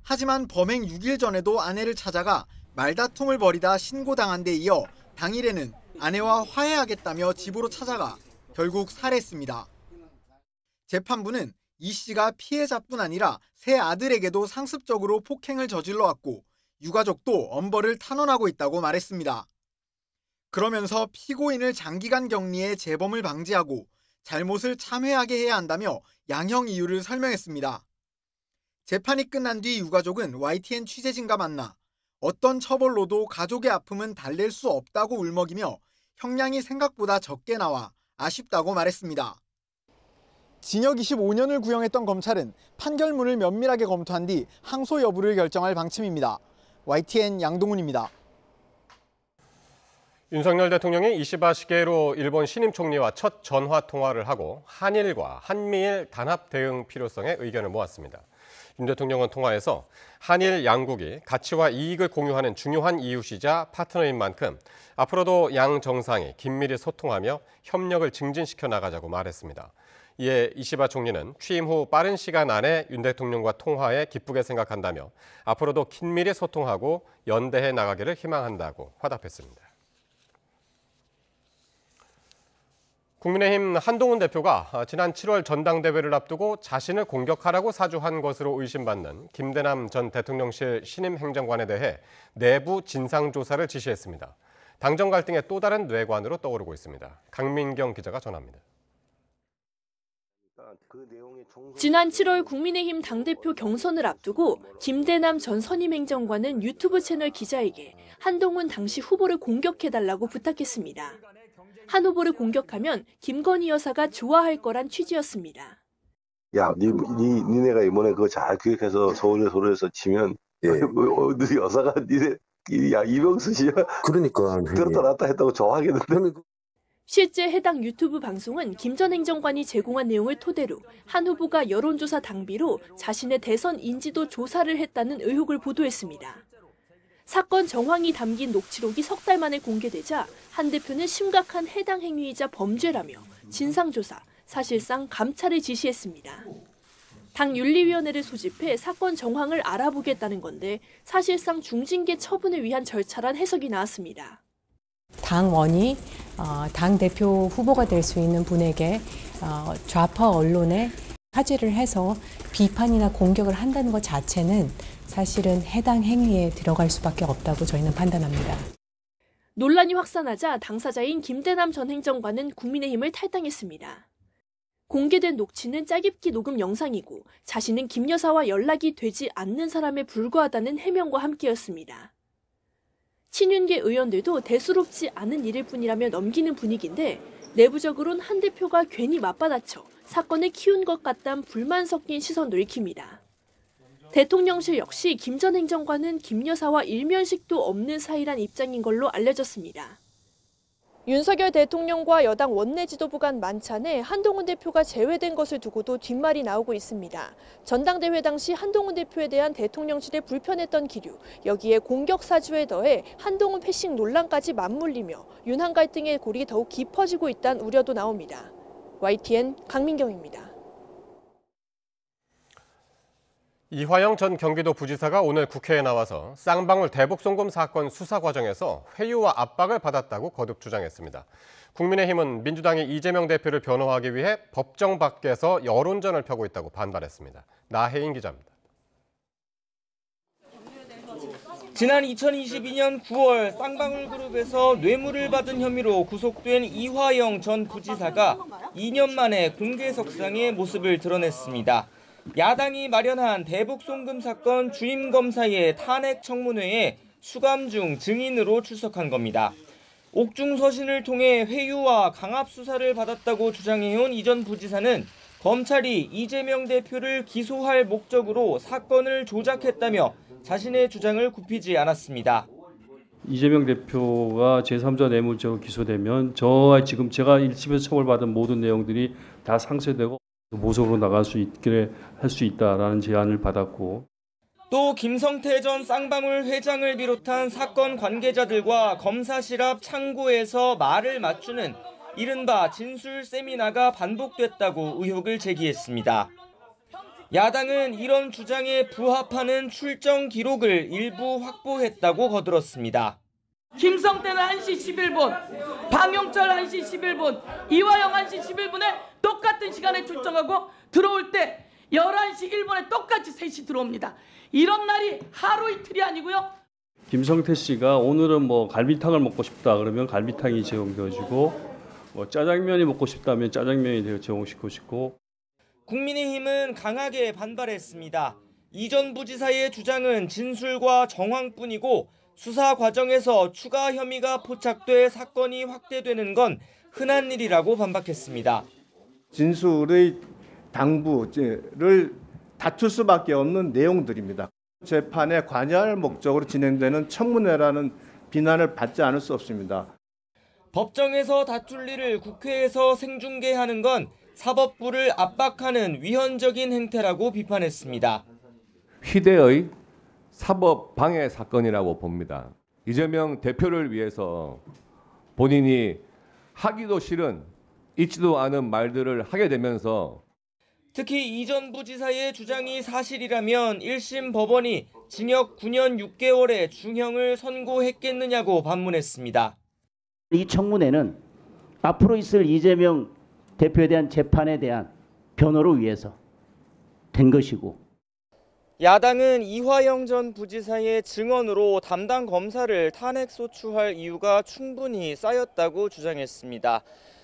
하지만 범행 6일 전에도 아내를 찾아가 말다툼을 벌이다 신고당한 데 이어 당일에는 아내와 화해하겠다며 집으로 찾아가 결국 살해했습니다. 재판부는 이 씨가 피해자뿐 아니라 세 아들에게도 상습적으로 폭행을 저질러왔고 유가족도 엄벌을 탄원하고 있다고 말했습니다. 그러면서 피고인을 장기간 격리해 재범을 방지하고 잘못을 참회하게 해야 한다며 양형 이유를 설명했습니다. 재판이 끝난 뒤 유가족은 YTN 취재진과 만나 어떤 처벌로도 가족의 아픔은 달랠 수 없다고 울먹이며 형량이 생각보다 적게 나와 아쉽다고 말했습니다. 징역 25년을 구형했던 검찰은 판결문을 면밀하게 검토한 뒤 항소 여부를 결정할 방침입니다. YTN 양동훈입니다. 윤석열 대통령이 이시바 시게로 일본 신임 총리와 첫 전화 통화를 하고 한일과 한미일 단합 대응 필요성에 의견을 모았습니다. 윤 대통령은 통화에서 한일 양국이 가치와 이익을 공유하는 중요한 이웃이자 파트너인 만큼 앞으로도 양 정상이 긴밀히 소통하며 협력을 증진시켜 나가자고 말했습니다. 이에 이시바 총리는 취임 후 빠른 시간 안에 윤 대통령과 통화에 기쁘게 생각한다며 앞으로도 긴밀히 소통하고 연대해 나가기를 희망한다고 화답했습니다. 국민의힘 한동훈 대표가 지난 7월 전당대회를 앞두고 자신을 공격하라고 사주한 것으로 의심받는 김대남 전 대통령실 신임 행정관에 대해 내부 진상조사를 지시했습니다. 당정 갈등의 또 다른 뇌관으로 떠오르고 있습니다. 강민경 기자가 전합니다. 지난 7월 국민의힘 당대표 경선을 앞두고 김대남 전 선임행정관은 유튜브 채널 기자에게 한동훈 당시 후보를 공격해달라고 부탁했습니다. 한 후보를 공격하면 김건희 여사가 좋아할 거란 취지였습니다. 야, 니네가 이번에 그거 잘 기획해서 서울에서 치면 너 여사가 니네 야 이병수 씨야. 그러니까 들었다 놨다 했다고 좋아하겠는데. 실제 해당 유튜브 방송은 김 전 행정관이 제공한 내용을 토대로 한 후보가 여론조사 당비로 자신의 대선 인지도 조사를 했다는 의혹을 보도했습니다. 사건 정황이 담긴 녹취록이 석 달 만에 공개되자 한 대표는 심각한 해당 행위이자 범죄라며 진상조사, 사실상 감찰을 지시했습니다. 당 윤리위원회를 소집해 사건 정황을 알아보겠다는 건데 사실상 중징계 처분을 위한 절차란 해석이 나왔습니다. 당원이 당대표 후보가 될 수 있는 분에게 좌파 언론에 화제를 해서 비판이나 공격을 한다는 것 자체는 사실은 해당 행위에 들어갈 수밖에 없다고 저희는 판단합니다. 논란이 확산하자 당사자인 김대남 전 행정관은 국민의힘을 탈당했습니다. 공개된 녹취는 짜깁기 녹음 영상이고 자신은 김 여사와 연락이 되지 않는 사람에 불과하다는 해명과 함께였습니다. 친윤계 의원들도 대수롭지 않은 일일 뿐이라며 넘기는 분위기인데 내부적으로는 한 대표가 괜히 맞받아쳐 사건을 키운 것 같다는 불만 섞인 시선도 읽힙니다. 대통령실 역시 김 전 행정관은 김 여사와 일면식도 없는 사이란 입장인 걸로 알려졌습니다. 윤석열 대통령과 여당 원내 지도부 간 만찬에 한동훈 대표가 제외된 것을 두고도 뒷말이 나오고 있습니다. 전당대회 당시 한동훈 대표에 대한 대통령실의 불편했던 기류, 여기에 공격 사주에 더해 한동훈 패싱 논란까지 맞물리며 윤한 갈등의 골이 더욱 깊어지고 있다는 우려도 나옵니다. YTN 강민경입니다. 이화영 전 경기도 부지사가 오늘 국회에 나와서 쌍방울 대북송금 사건 수사 과정에서 회유와 압박을 받았다고 거듭 주장했습니다. 국민의힘은 민주당이 이재명 대표를 변호하기 위해 법정 밖에서 여론전을 펴고 있다고 반발했습니다. 나혜인 기자입니다. 지난 2022년 9월 쌍방울그룹에서 뇌물을 받은 혐의로 구속된 이화영 전 부지사가 2년 만에 공개석상에 모습을 드러냈습니다. 야당이 마련한 대북송금 사건 주임검사의 탄핵 청문회에 수감 중 증인으로 출석한 겁니다. 옥중 서신을 통해 회유와 강압 수사를 받았다고 주장해온 이 전 부지사는 검찰이 이재명 대표를 기소할 목적으로 사건을 조작했다며 자신의 주장을 굽히지 않았습니다. 이재명 대표가 제3자 뇌물죄로 기소되면 저와 지금 제가 1심에서 처벌받은 모든 내용들이 다 상쇄되고 모속으로 나갈 수 있게 할 수 있다라는 제안을 받았고, 또 김성태 전 쌍방울 회장을 비롯한 사건 관계자들과 검사실 앞 창고에서 말을 맞추는 이른바 진술 세미나가 반복됐다고 의혹을 제기했습니다. 야당은 이런 주장에 부합하는 출정 기록을 일부 확보했다고 거들었습니다. 김성태는 1시 11분, 방용철 1시 11분, 이화영 1시 11분에 똑같은 시간에 출정하고 들어올 때 11시 1분에 똑같이 3시 들어옵니다. 이런 날이 하루 이틀이 아니고요. 김성태 씨가 오늘은 뭐 갈비탕을 먹고 싶다 그러면 갈비탕이 제공되어지고, 뭐 짜장면이 먹고 싶다면 짜장면이 제공시키고 싶고. 국민의힘은 강하게 반발했습니다. 이 전 부지사의 주장은 진술과 정황뿐이고 수사 과정에서 추가 혐의가 포착돼 사건이 확대되는 건 흔한 일이라고 반박했습니다. 진술의 당부를 다툴 수밖에 없는 내용들입니다. 재판에 관여할 목적으로 진행되는 청문회라는 비난을 받지 않을 수 없습니다. 법정에서 다툴 일을 국회에서 생중계하는 건 사법부를 압박하는 위헌적인 행태라고 비판했습니다. 희대의 사법 방해 사건이라고 봅니다. 이재명 대표를 위해서 본인이 하기도 싫은 있지도 않은 말들을 하게 되면서, 특히 이 전 부지사의 주장이 사실이라면 1심 법원이 징역 9년 6개월의 중형을 선고했겠느냐고 반문했습니다. 이 청문회는 앞으로 있을 이재명 대표에 대한 재판에 대한 변호를 위해서 된 것이고, 야당은 이화영 전 부지사의 증언으로 담당 검사를 탄핵 소추할 이유가 충분히 쌓였다고 주장했습니다.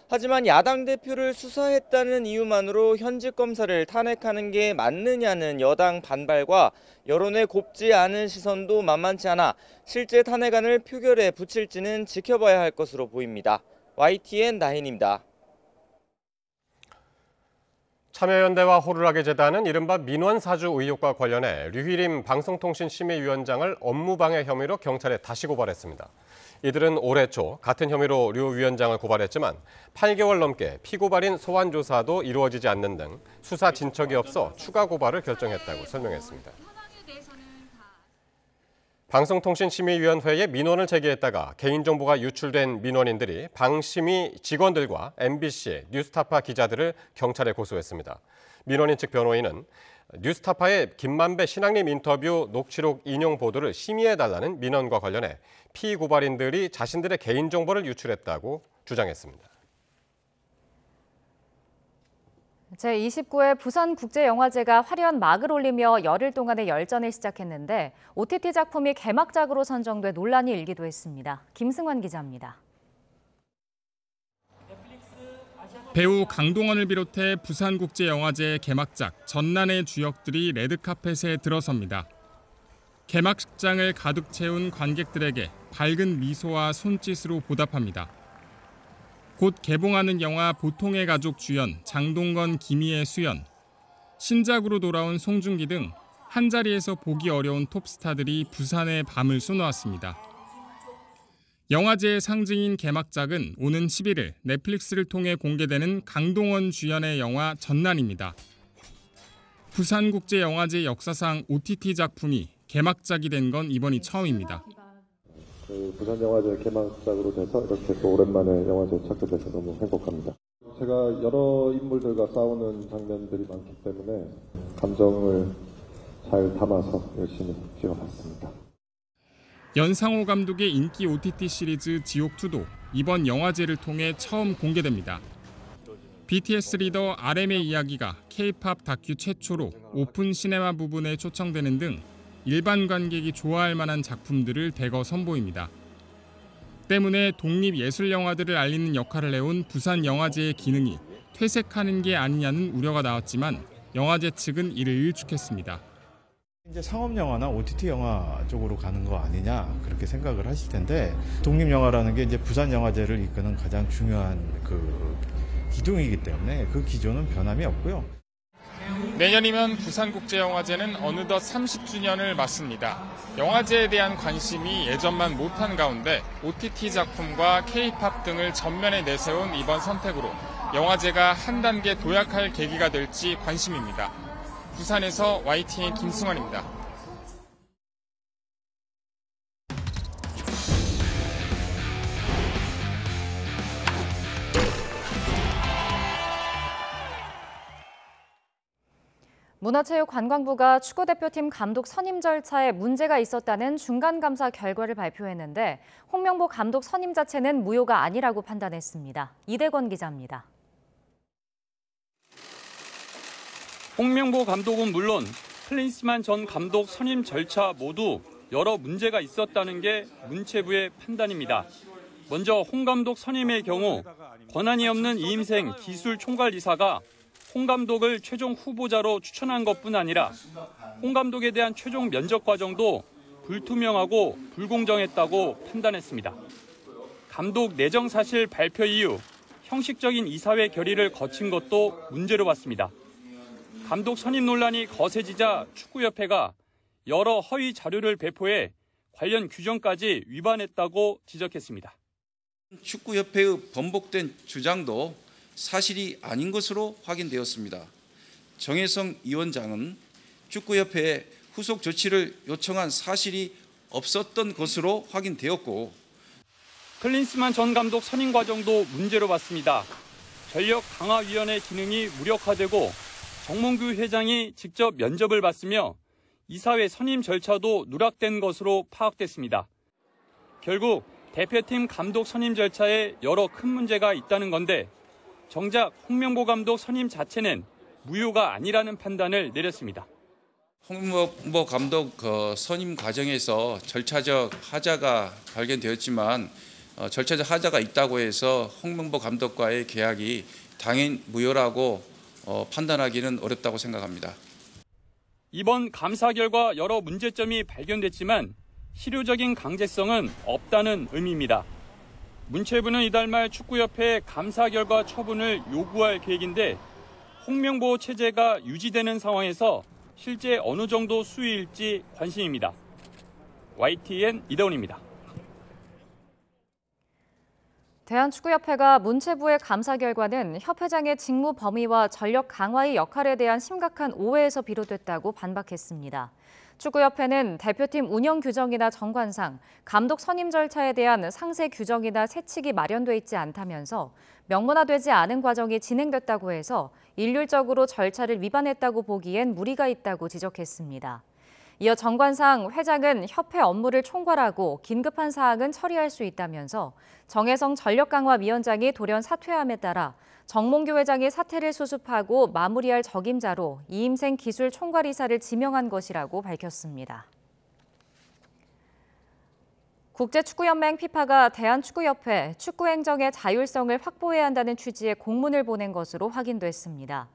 하지만 야당 대표를 수사했다는 이유만으로 현직 검사를 탄핵하는 게 맞느냐는 여당 반발과 여론에 곱지 않은 시선도 만만치 않아 실제 탄핵안을 표결에 붙일지는 지켜봐야 할 것으로 보입니다. YTN 나혜인입니다. 참여연대와 호루라기 재단은 이른바 민원사주 의혹과 관련해 류희림 방송통신심의위원장을 업무방해 혐의로 경찰에 다시 고발했습니다. 이들은 올해 초 같은 혐의로 류 위원장을 고발했지만 8개월 넘게 피고발인 소환조사도 이루어지지 않는 등 수사 진척이 없어 추가 고발을 결정했다고 설명했습니다. 방송통신심의위원회에 민원을 제기했다가 개인정보가 유출된 민원인들이 방심위 직원들과 MBC, 뉴스타파 기자들을 경찰에 고소했습니다. 민원인 측 변호인은 뉴스타파의 김만배 신앙님 인터뷰 녹취록 인용 보도를 심의해달라는 민원과 관련해 피고발인들이 자신들의 개인정보를 유출했다고 주장했습니다. 제29회 부산국제영화제가 화려한 막을 올리며 열흘 동안의 열전을 시작했는데 OTT 작품이 개막작으로 선정돼 논란이 일기도 했습니다. 김승환 기자입니다. 배우 강동원을 비롯해 부산국제영화제 개막작 전난의 주역들이 레드카펫에 들어섭니다. 개막식장을 가득 채운 관객들에게 밝은 미소와 손짓으로 보답합니다. 곧 개봉하는 영화 보통의 가족 주연 장동건, 김희애 수연, 신작으로 돌아온 송중기 등 한자리에서 보기 어려운 톱스타들이 부산의 밤을 쏘놓았습니다. 영화제의 상징인 개막작은 오는 11일 넷플릭스를 통해 공개되는 강동원 주연의 영화 전난입니다. 부산국제영화제 역사상 OTT 작품이 개막작이 된 건 이번이 처음입니다. 부산영화제 개막작으로 돼서 이렇게 또 오랜만에 영화제에 찾게 돼서 너무 행복합니다. 제가 여러 인물들과 싸우는 장면들이 많기 때문에 감정을 잘 담아서 열심히 찍어봤습니다. 연상호 감독의 인기 OTT 시리즈 지옥2도 이번 영화제를 통해 처음 공개됩니다. BTS 리더 RM의 이야기가 K-팝 다큐 최초로 오픈 시네마 부분에 초청되는 등 일반 관객이 좋아할 만한 작품들을 대거 선보입니다. 때문에 독립예술영화들을 알리는 역할을 해온 부산영화제의 기능이 퇴색하는 게 아니냐는 우려가 나왔지만 영화제 측은 이를 일축했습니다. 이제 상업영화나 OTT 영화 쪽으로 가는 거 아니냐 그렇게 생각을 하실 텐데 독립영화라는 게 이제 부산영화제를 이끄는 가장 중요한 그 기둥이기 때문에 그 기조는 변함이 없고요. 내년이면 부산국제영화제는 어느덧 30주년을 맞습니다. 영화제에 대한 관심이 예전만 못한 가운데 OTT 작품과 K-팝 등을 전면에 내세운 이번 선택으로 영화제가 한 단계 도약할 계기가 될지 관심입니다. 부산에서 YTN 김승환입니다. 문화체육관광부가 축구대표팀 감독 선임 절차에 문제가 있었다는 중간감사 결과를 발표했는데 홍명보 감독 선임 자체는 무효가 아니라고 판단했습니다. 이대권 기자입니다. 홍명보 감독은 물론 클린스만 전 감독 선임 절차 모두 여러 문제가 있었다는 게 문체부의 판단입니다. 먼저 홍 감독 선임의 경우 권한이 없는 이임생 기술총괄이사가 홍 감독을 최종 후보자로 추천한 것뿐 아니라 홍 감독에 대한 최종 면접 과정도 불투명하고 불공정했다고 판단했습니다. 감독 내정 사실 발표 이후 형식적인 이사회 결의를 거친 것도 문제로 봤습니다. 감독 선임 논란이 거세지자 축구협회가 여러 허위 자료를 배포해 관련 규정까지 위반했다고 지적했습니다. 축구협회의 번복된 주장도 사실이 아닌 것으로 확인되었습니다. 정혜성 위원장은 축구협회에 후속 조치를 요청한 사실이 없었던 것으로 확인되었고 클린스만 전 감독 선임 과정도 문제로 봤습니다. 전력강화위원회 기능이 무력화되고 정몽규 회장이 직접 면접을 받으며 이사회 선임 절차도 누락된 것으로 파악됐습니다. 결국 대표팀 감독 선임 절차에 여러 큰 문제가 있다는 건데 정작 홍명보 감독 선임 자체는 무효가 아니라는 판단을 내렸습니다. 홍명보 감독 선임 과정에서 절차적 하자가 발견되었지만 절차적 하자가 있다고 해서 홍명보 감독과의 계약이 당연 무효라고 판단하기는 어렵다고 생각합니다. 이번 감사 결과 여러 문제점이 발견됐지만 실효적인 강제성은 없다는 의미입니다. 문체부는 이달 말 축구협회에 감사 결과 처분을 요구할 계획인데 홍명보 체제가 유지되는 상황에서 실제 어느 정도 수위일지 관심입니다. YTN 이대훈입니다. 대한축구협회가 문체부의 감사 결과는 협회장의 직무 범위와 전력 강화의 역할에 대한 심각한 오해에서 비롯됐다고 반박했습니다. 축구협회는 대표팀 운영 규정이나 정관상, 감독 선임 절차에 대한 상세 규정이나 세칙이 마련돼 있지 않다면서 명문화되지 않은 과정이 진행됐다고 해서 일률적으로 절차를 위반했다고 보기엔 무리가 있다고 지적했습니다. 이어 정관상 회장은 협회 업무를 총괄하고 긴급한 사항은 처리할 수 있다면서 정혜성 전력강화위원장이 돌연 사퇴함에 따라 정몽규 회장이 사태를 수습하고 마무리할 적임자로 이임생 기술 총괄이사를 지명한 것이라고 밝혔습니다. 국제축구연맹 피파가 대한축구협회 축구행정의 자율성을 확보해야 한다는 취지의 공문을 보낸 것으로 확인됐습니다.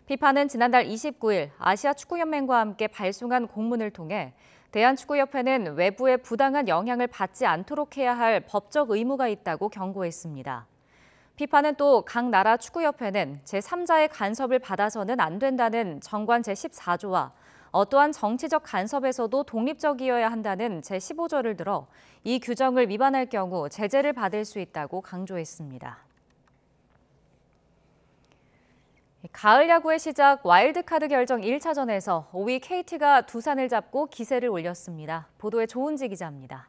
피파는 지난달 29일 아시아축구연맹과 함께 발송한 공문을 통해 대한축구협회는 외부의 부당한 영향을 받지 않도록 해야 할 법적 의무가 있다고 경고했습니다. 피파는 또 각 나라 축구협회는 제3자의 간섭을 받아서는 안 된다는 정관 제14조와 어떠한 정치적 간섭에서도 독립적이어야 한다는 제15조를 들어 이 규정을 위반할 경우 제재를 받을 수 있다고 강조했습니다. 가을 야구의 시작 와일드카드 결정 1차전에서 5위 KT가 두산을 잡고 기세를 올렸습니다. 보도에 조은지 기자입니다.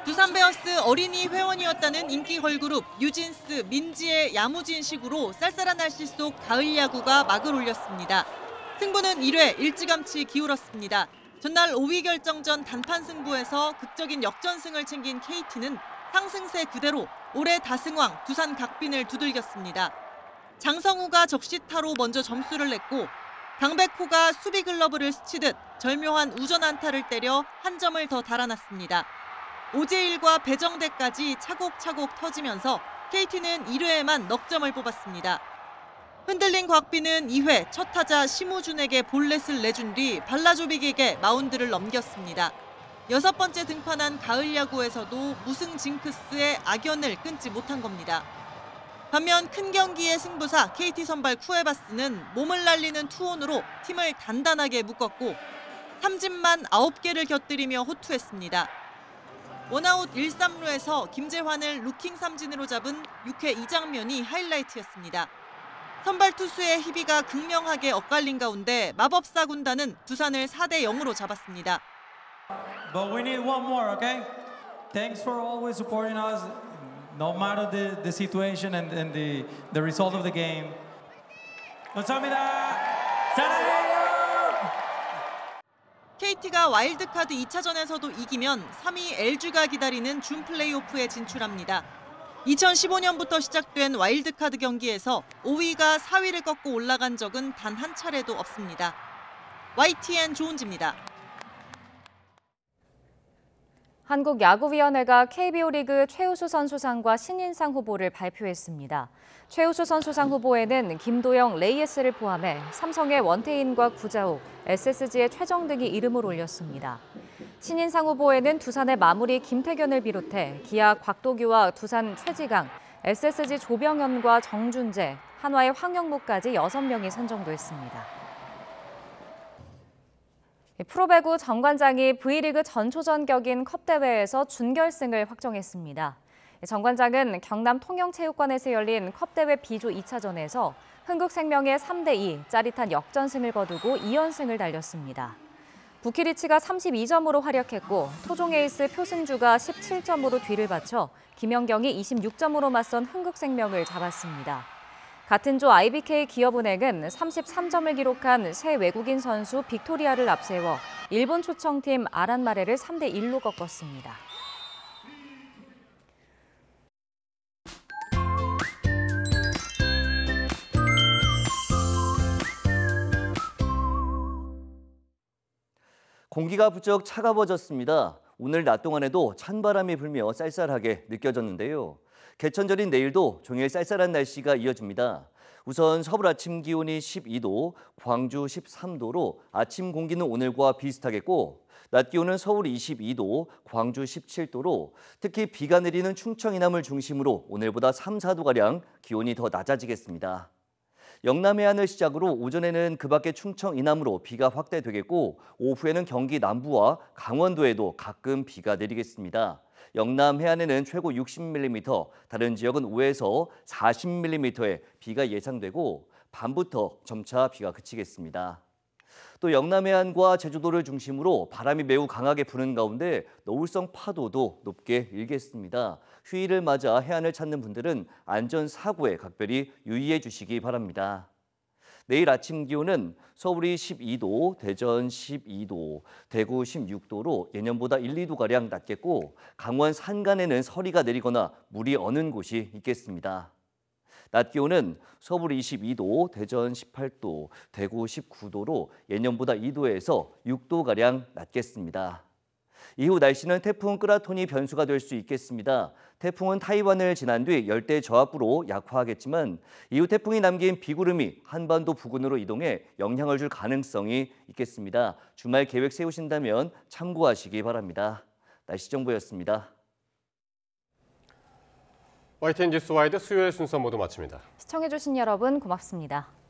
두산 베어스 어린이 회원이었다는 인기 걸그룹 뉴진스, 민지의 야무진식으로 쌀쌀한 날씨 속 가을 야구가 막을 올렸습니다. 승부는 1회 일찌감치 기울었습니다. 전날 5위 결정전 단판 승부에서 극적인 역전승을 챙긴 KT는 상승세 그대로 올해 다승왕 두산 각빈을 두들겼습니다. 장성우가 적시타로 먼저 점수를 냈고 강백호가 수비 글러브를 스치듯 절묘한 우전 안타를 때려 한 점을 더 달아났습니다. 오재일과 배정대까지 차곡차곡 터지면서 KT는 1회에만 넉점을 뽑았습니다. 흔들린 곽빈은 2회 첫 타자 심우준에게 볼넷을 내준 뒤 발라조빅에게 마운드를 넘겼습니다. 6번째 등판한 가을 야구에서도 무승 징크스의 악연을 끊지 못한 겁니다. 반면 큰 경기의 승부사 KT 선발 쿠에바스는 몸을 날리는 투혼으로 팀을 단단하게 묶었고 삼진만 9개를 곁들이며 호투했습니다. 원아웃 1, 3루에서 김재환을 루킹 삼진으로 잡은 6회 이 장면이 하이라이트였습니다. 선발 투수의 희비가 극명하게 엇갈린 가운데 마법사 군단은 두산을 4대 0으로 잡았습니다. But we need one more, okay? Thanks for always supporting us, no matter the situation and the result of the game. 감사합니다. 사랑해요. KT가 와일드카드 2차전에서도 이기면 3위 LG가 기다리는 준 플레이오프에 진출합니다. 2015년부터 시작된 와일드카드 경기에서 5위가 4위를 꺾고 올라간 적은 단 한 차례도 없습니다. YTN 조은지입니다. 한국야구위원회가 KBO 리그 최우수 선수상과 신인상 후보를 발표했습니다. 최우수 선수상 후보에는 김도영, 레이에스를 포함해 삼성의 원태인과 구자욱, SSG의 최정 등이 이름을 올렸습니다. 신인상 후보에는 두산의 마무리 김태견을 비롯해 기아 곽도규와 두산 최지강, SSG 조병현과 정준재, 한화의 황영무까지 6명이 선정됐습니다. 프로배구 정관장이 V리그 전초전 격인 컵대회에서 준결승을 확정했습니다. 정관장은 경남 통영체육관에서 열린 컵대회 B조 2차전에서 흥국생명의 3대2 짜릿한 역전승을 거두고 2연승을 달렸습니다. 부키리치가 32점으로 활약했고 토종 에이스 표승주가 17점으로 뒤를 받쳐 김연경이 26점으로 맞선 흥국생명을 잡았습니다. 같은 조 IBK 기업은행은 33점을 기록한 새 외국인 선수 빅토리아를 앞세워 일본 초청팀 아란마레를 3대1로 꺾었습니다. 공기가 부쩍 차가워졌습니다. 오늘 낮 동안에도 찬바람이 불며 쌀쌀하게 느껴졌는데요. 개천절인 내일도 종일 쌀쌀한 날씨가 이어집니다. 우선 서울 아침 기온이 12도, 광주 13도로 아침 공기는 오늘과 비슷하겠고 낮 기온은 서울 22도, 광주 17도로 특히 비가 내리는 충청 이남을 중심으로 오늘보다 3, 4도가량 기온이 더 낮아지겠습니다. 영남 해안을 시작으로 오전에는 그 밖에 충청 이남으로 비가 확대되겠고 오후에는 경기 남부와 강원도에도 가끔 비가 내리겠습니다. 영남 해안에는 최고 60mm, 다른 지역은 5에서 40mm의 비가 예상되고 밤부터 점차 비가 그치겠습니다. 또 영남 해안과 제주도를 중심으로 바람이 매우 강하게 부는 가운데 노을성 파도도 높게 일겠습니다. 휴일을 맞아 해안을 찾는 분들은 안전사고에 각별히 유의해 주시기 바랍니다. 내일 아침 기온은 서울이 12도, 대전 12도, 대구 16도로 예년보다 1, 2도가량 낮겠고 강원 산간에는 서리가 내리거나 물이 어는 곳이 있겠습니다. 낮 기온은 서울 22도, 대전 18도, 대구 19도로 예년보다 2도에서 6도가량 낮겠습니다. 이후 날씨는 태풍 끄라톤이 변수가 될 수 있겠습니다. 태풍은 타이완을 지난 뒤 열대 저압부로 약화하겠지만 이후 태풍이 남긴 비구름이 한반도 부근으로 이동해 영향을 줄 가능성이 있겠습니다. 주말 계획 세우신다면 참고하시기 바랍니다. 날씨 정보였습니다. YTN 뉴스와이드 수요일 순서 모두 마칩니다. 시청해주신 여러분 고맙습니다.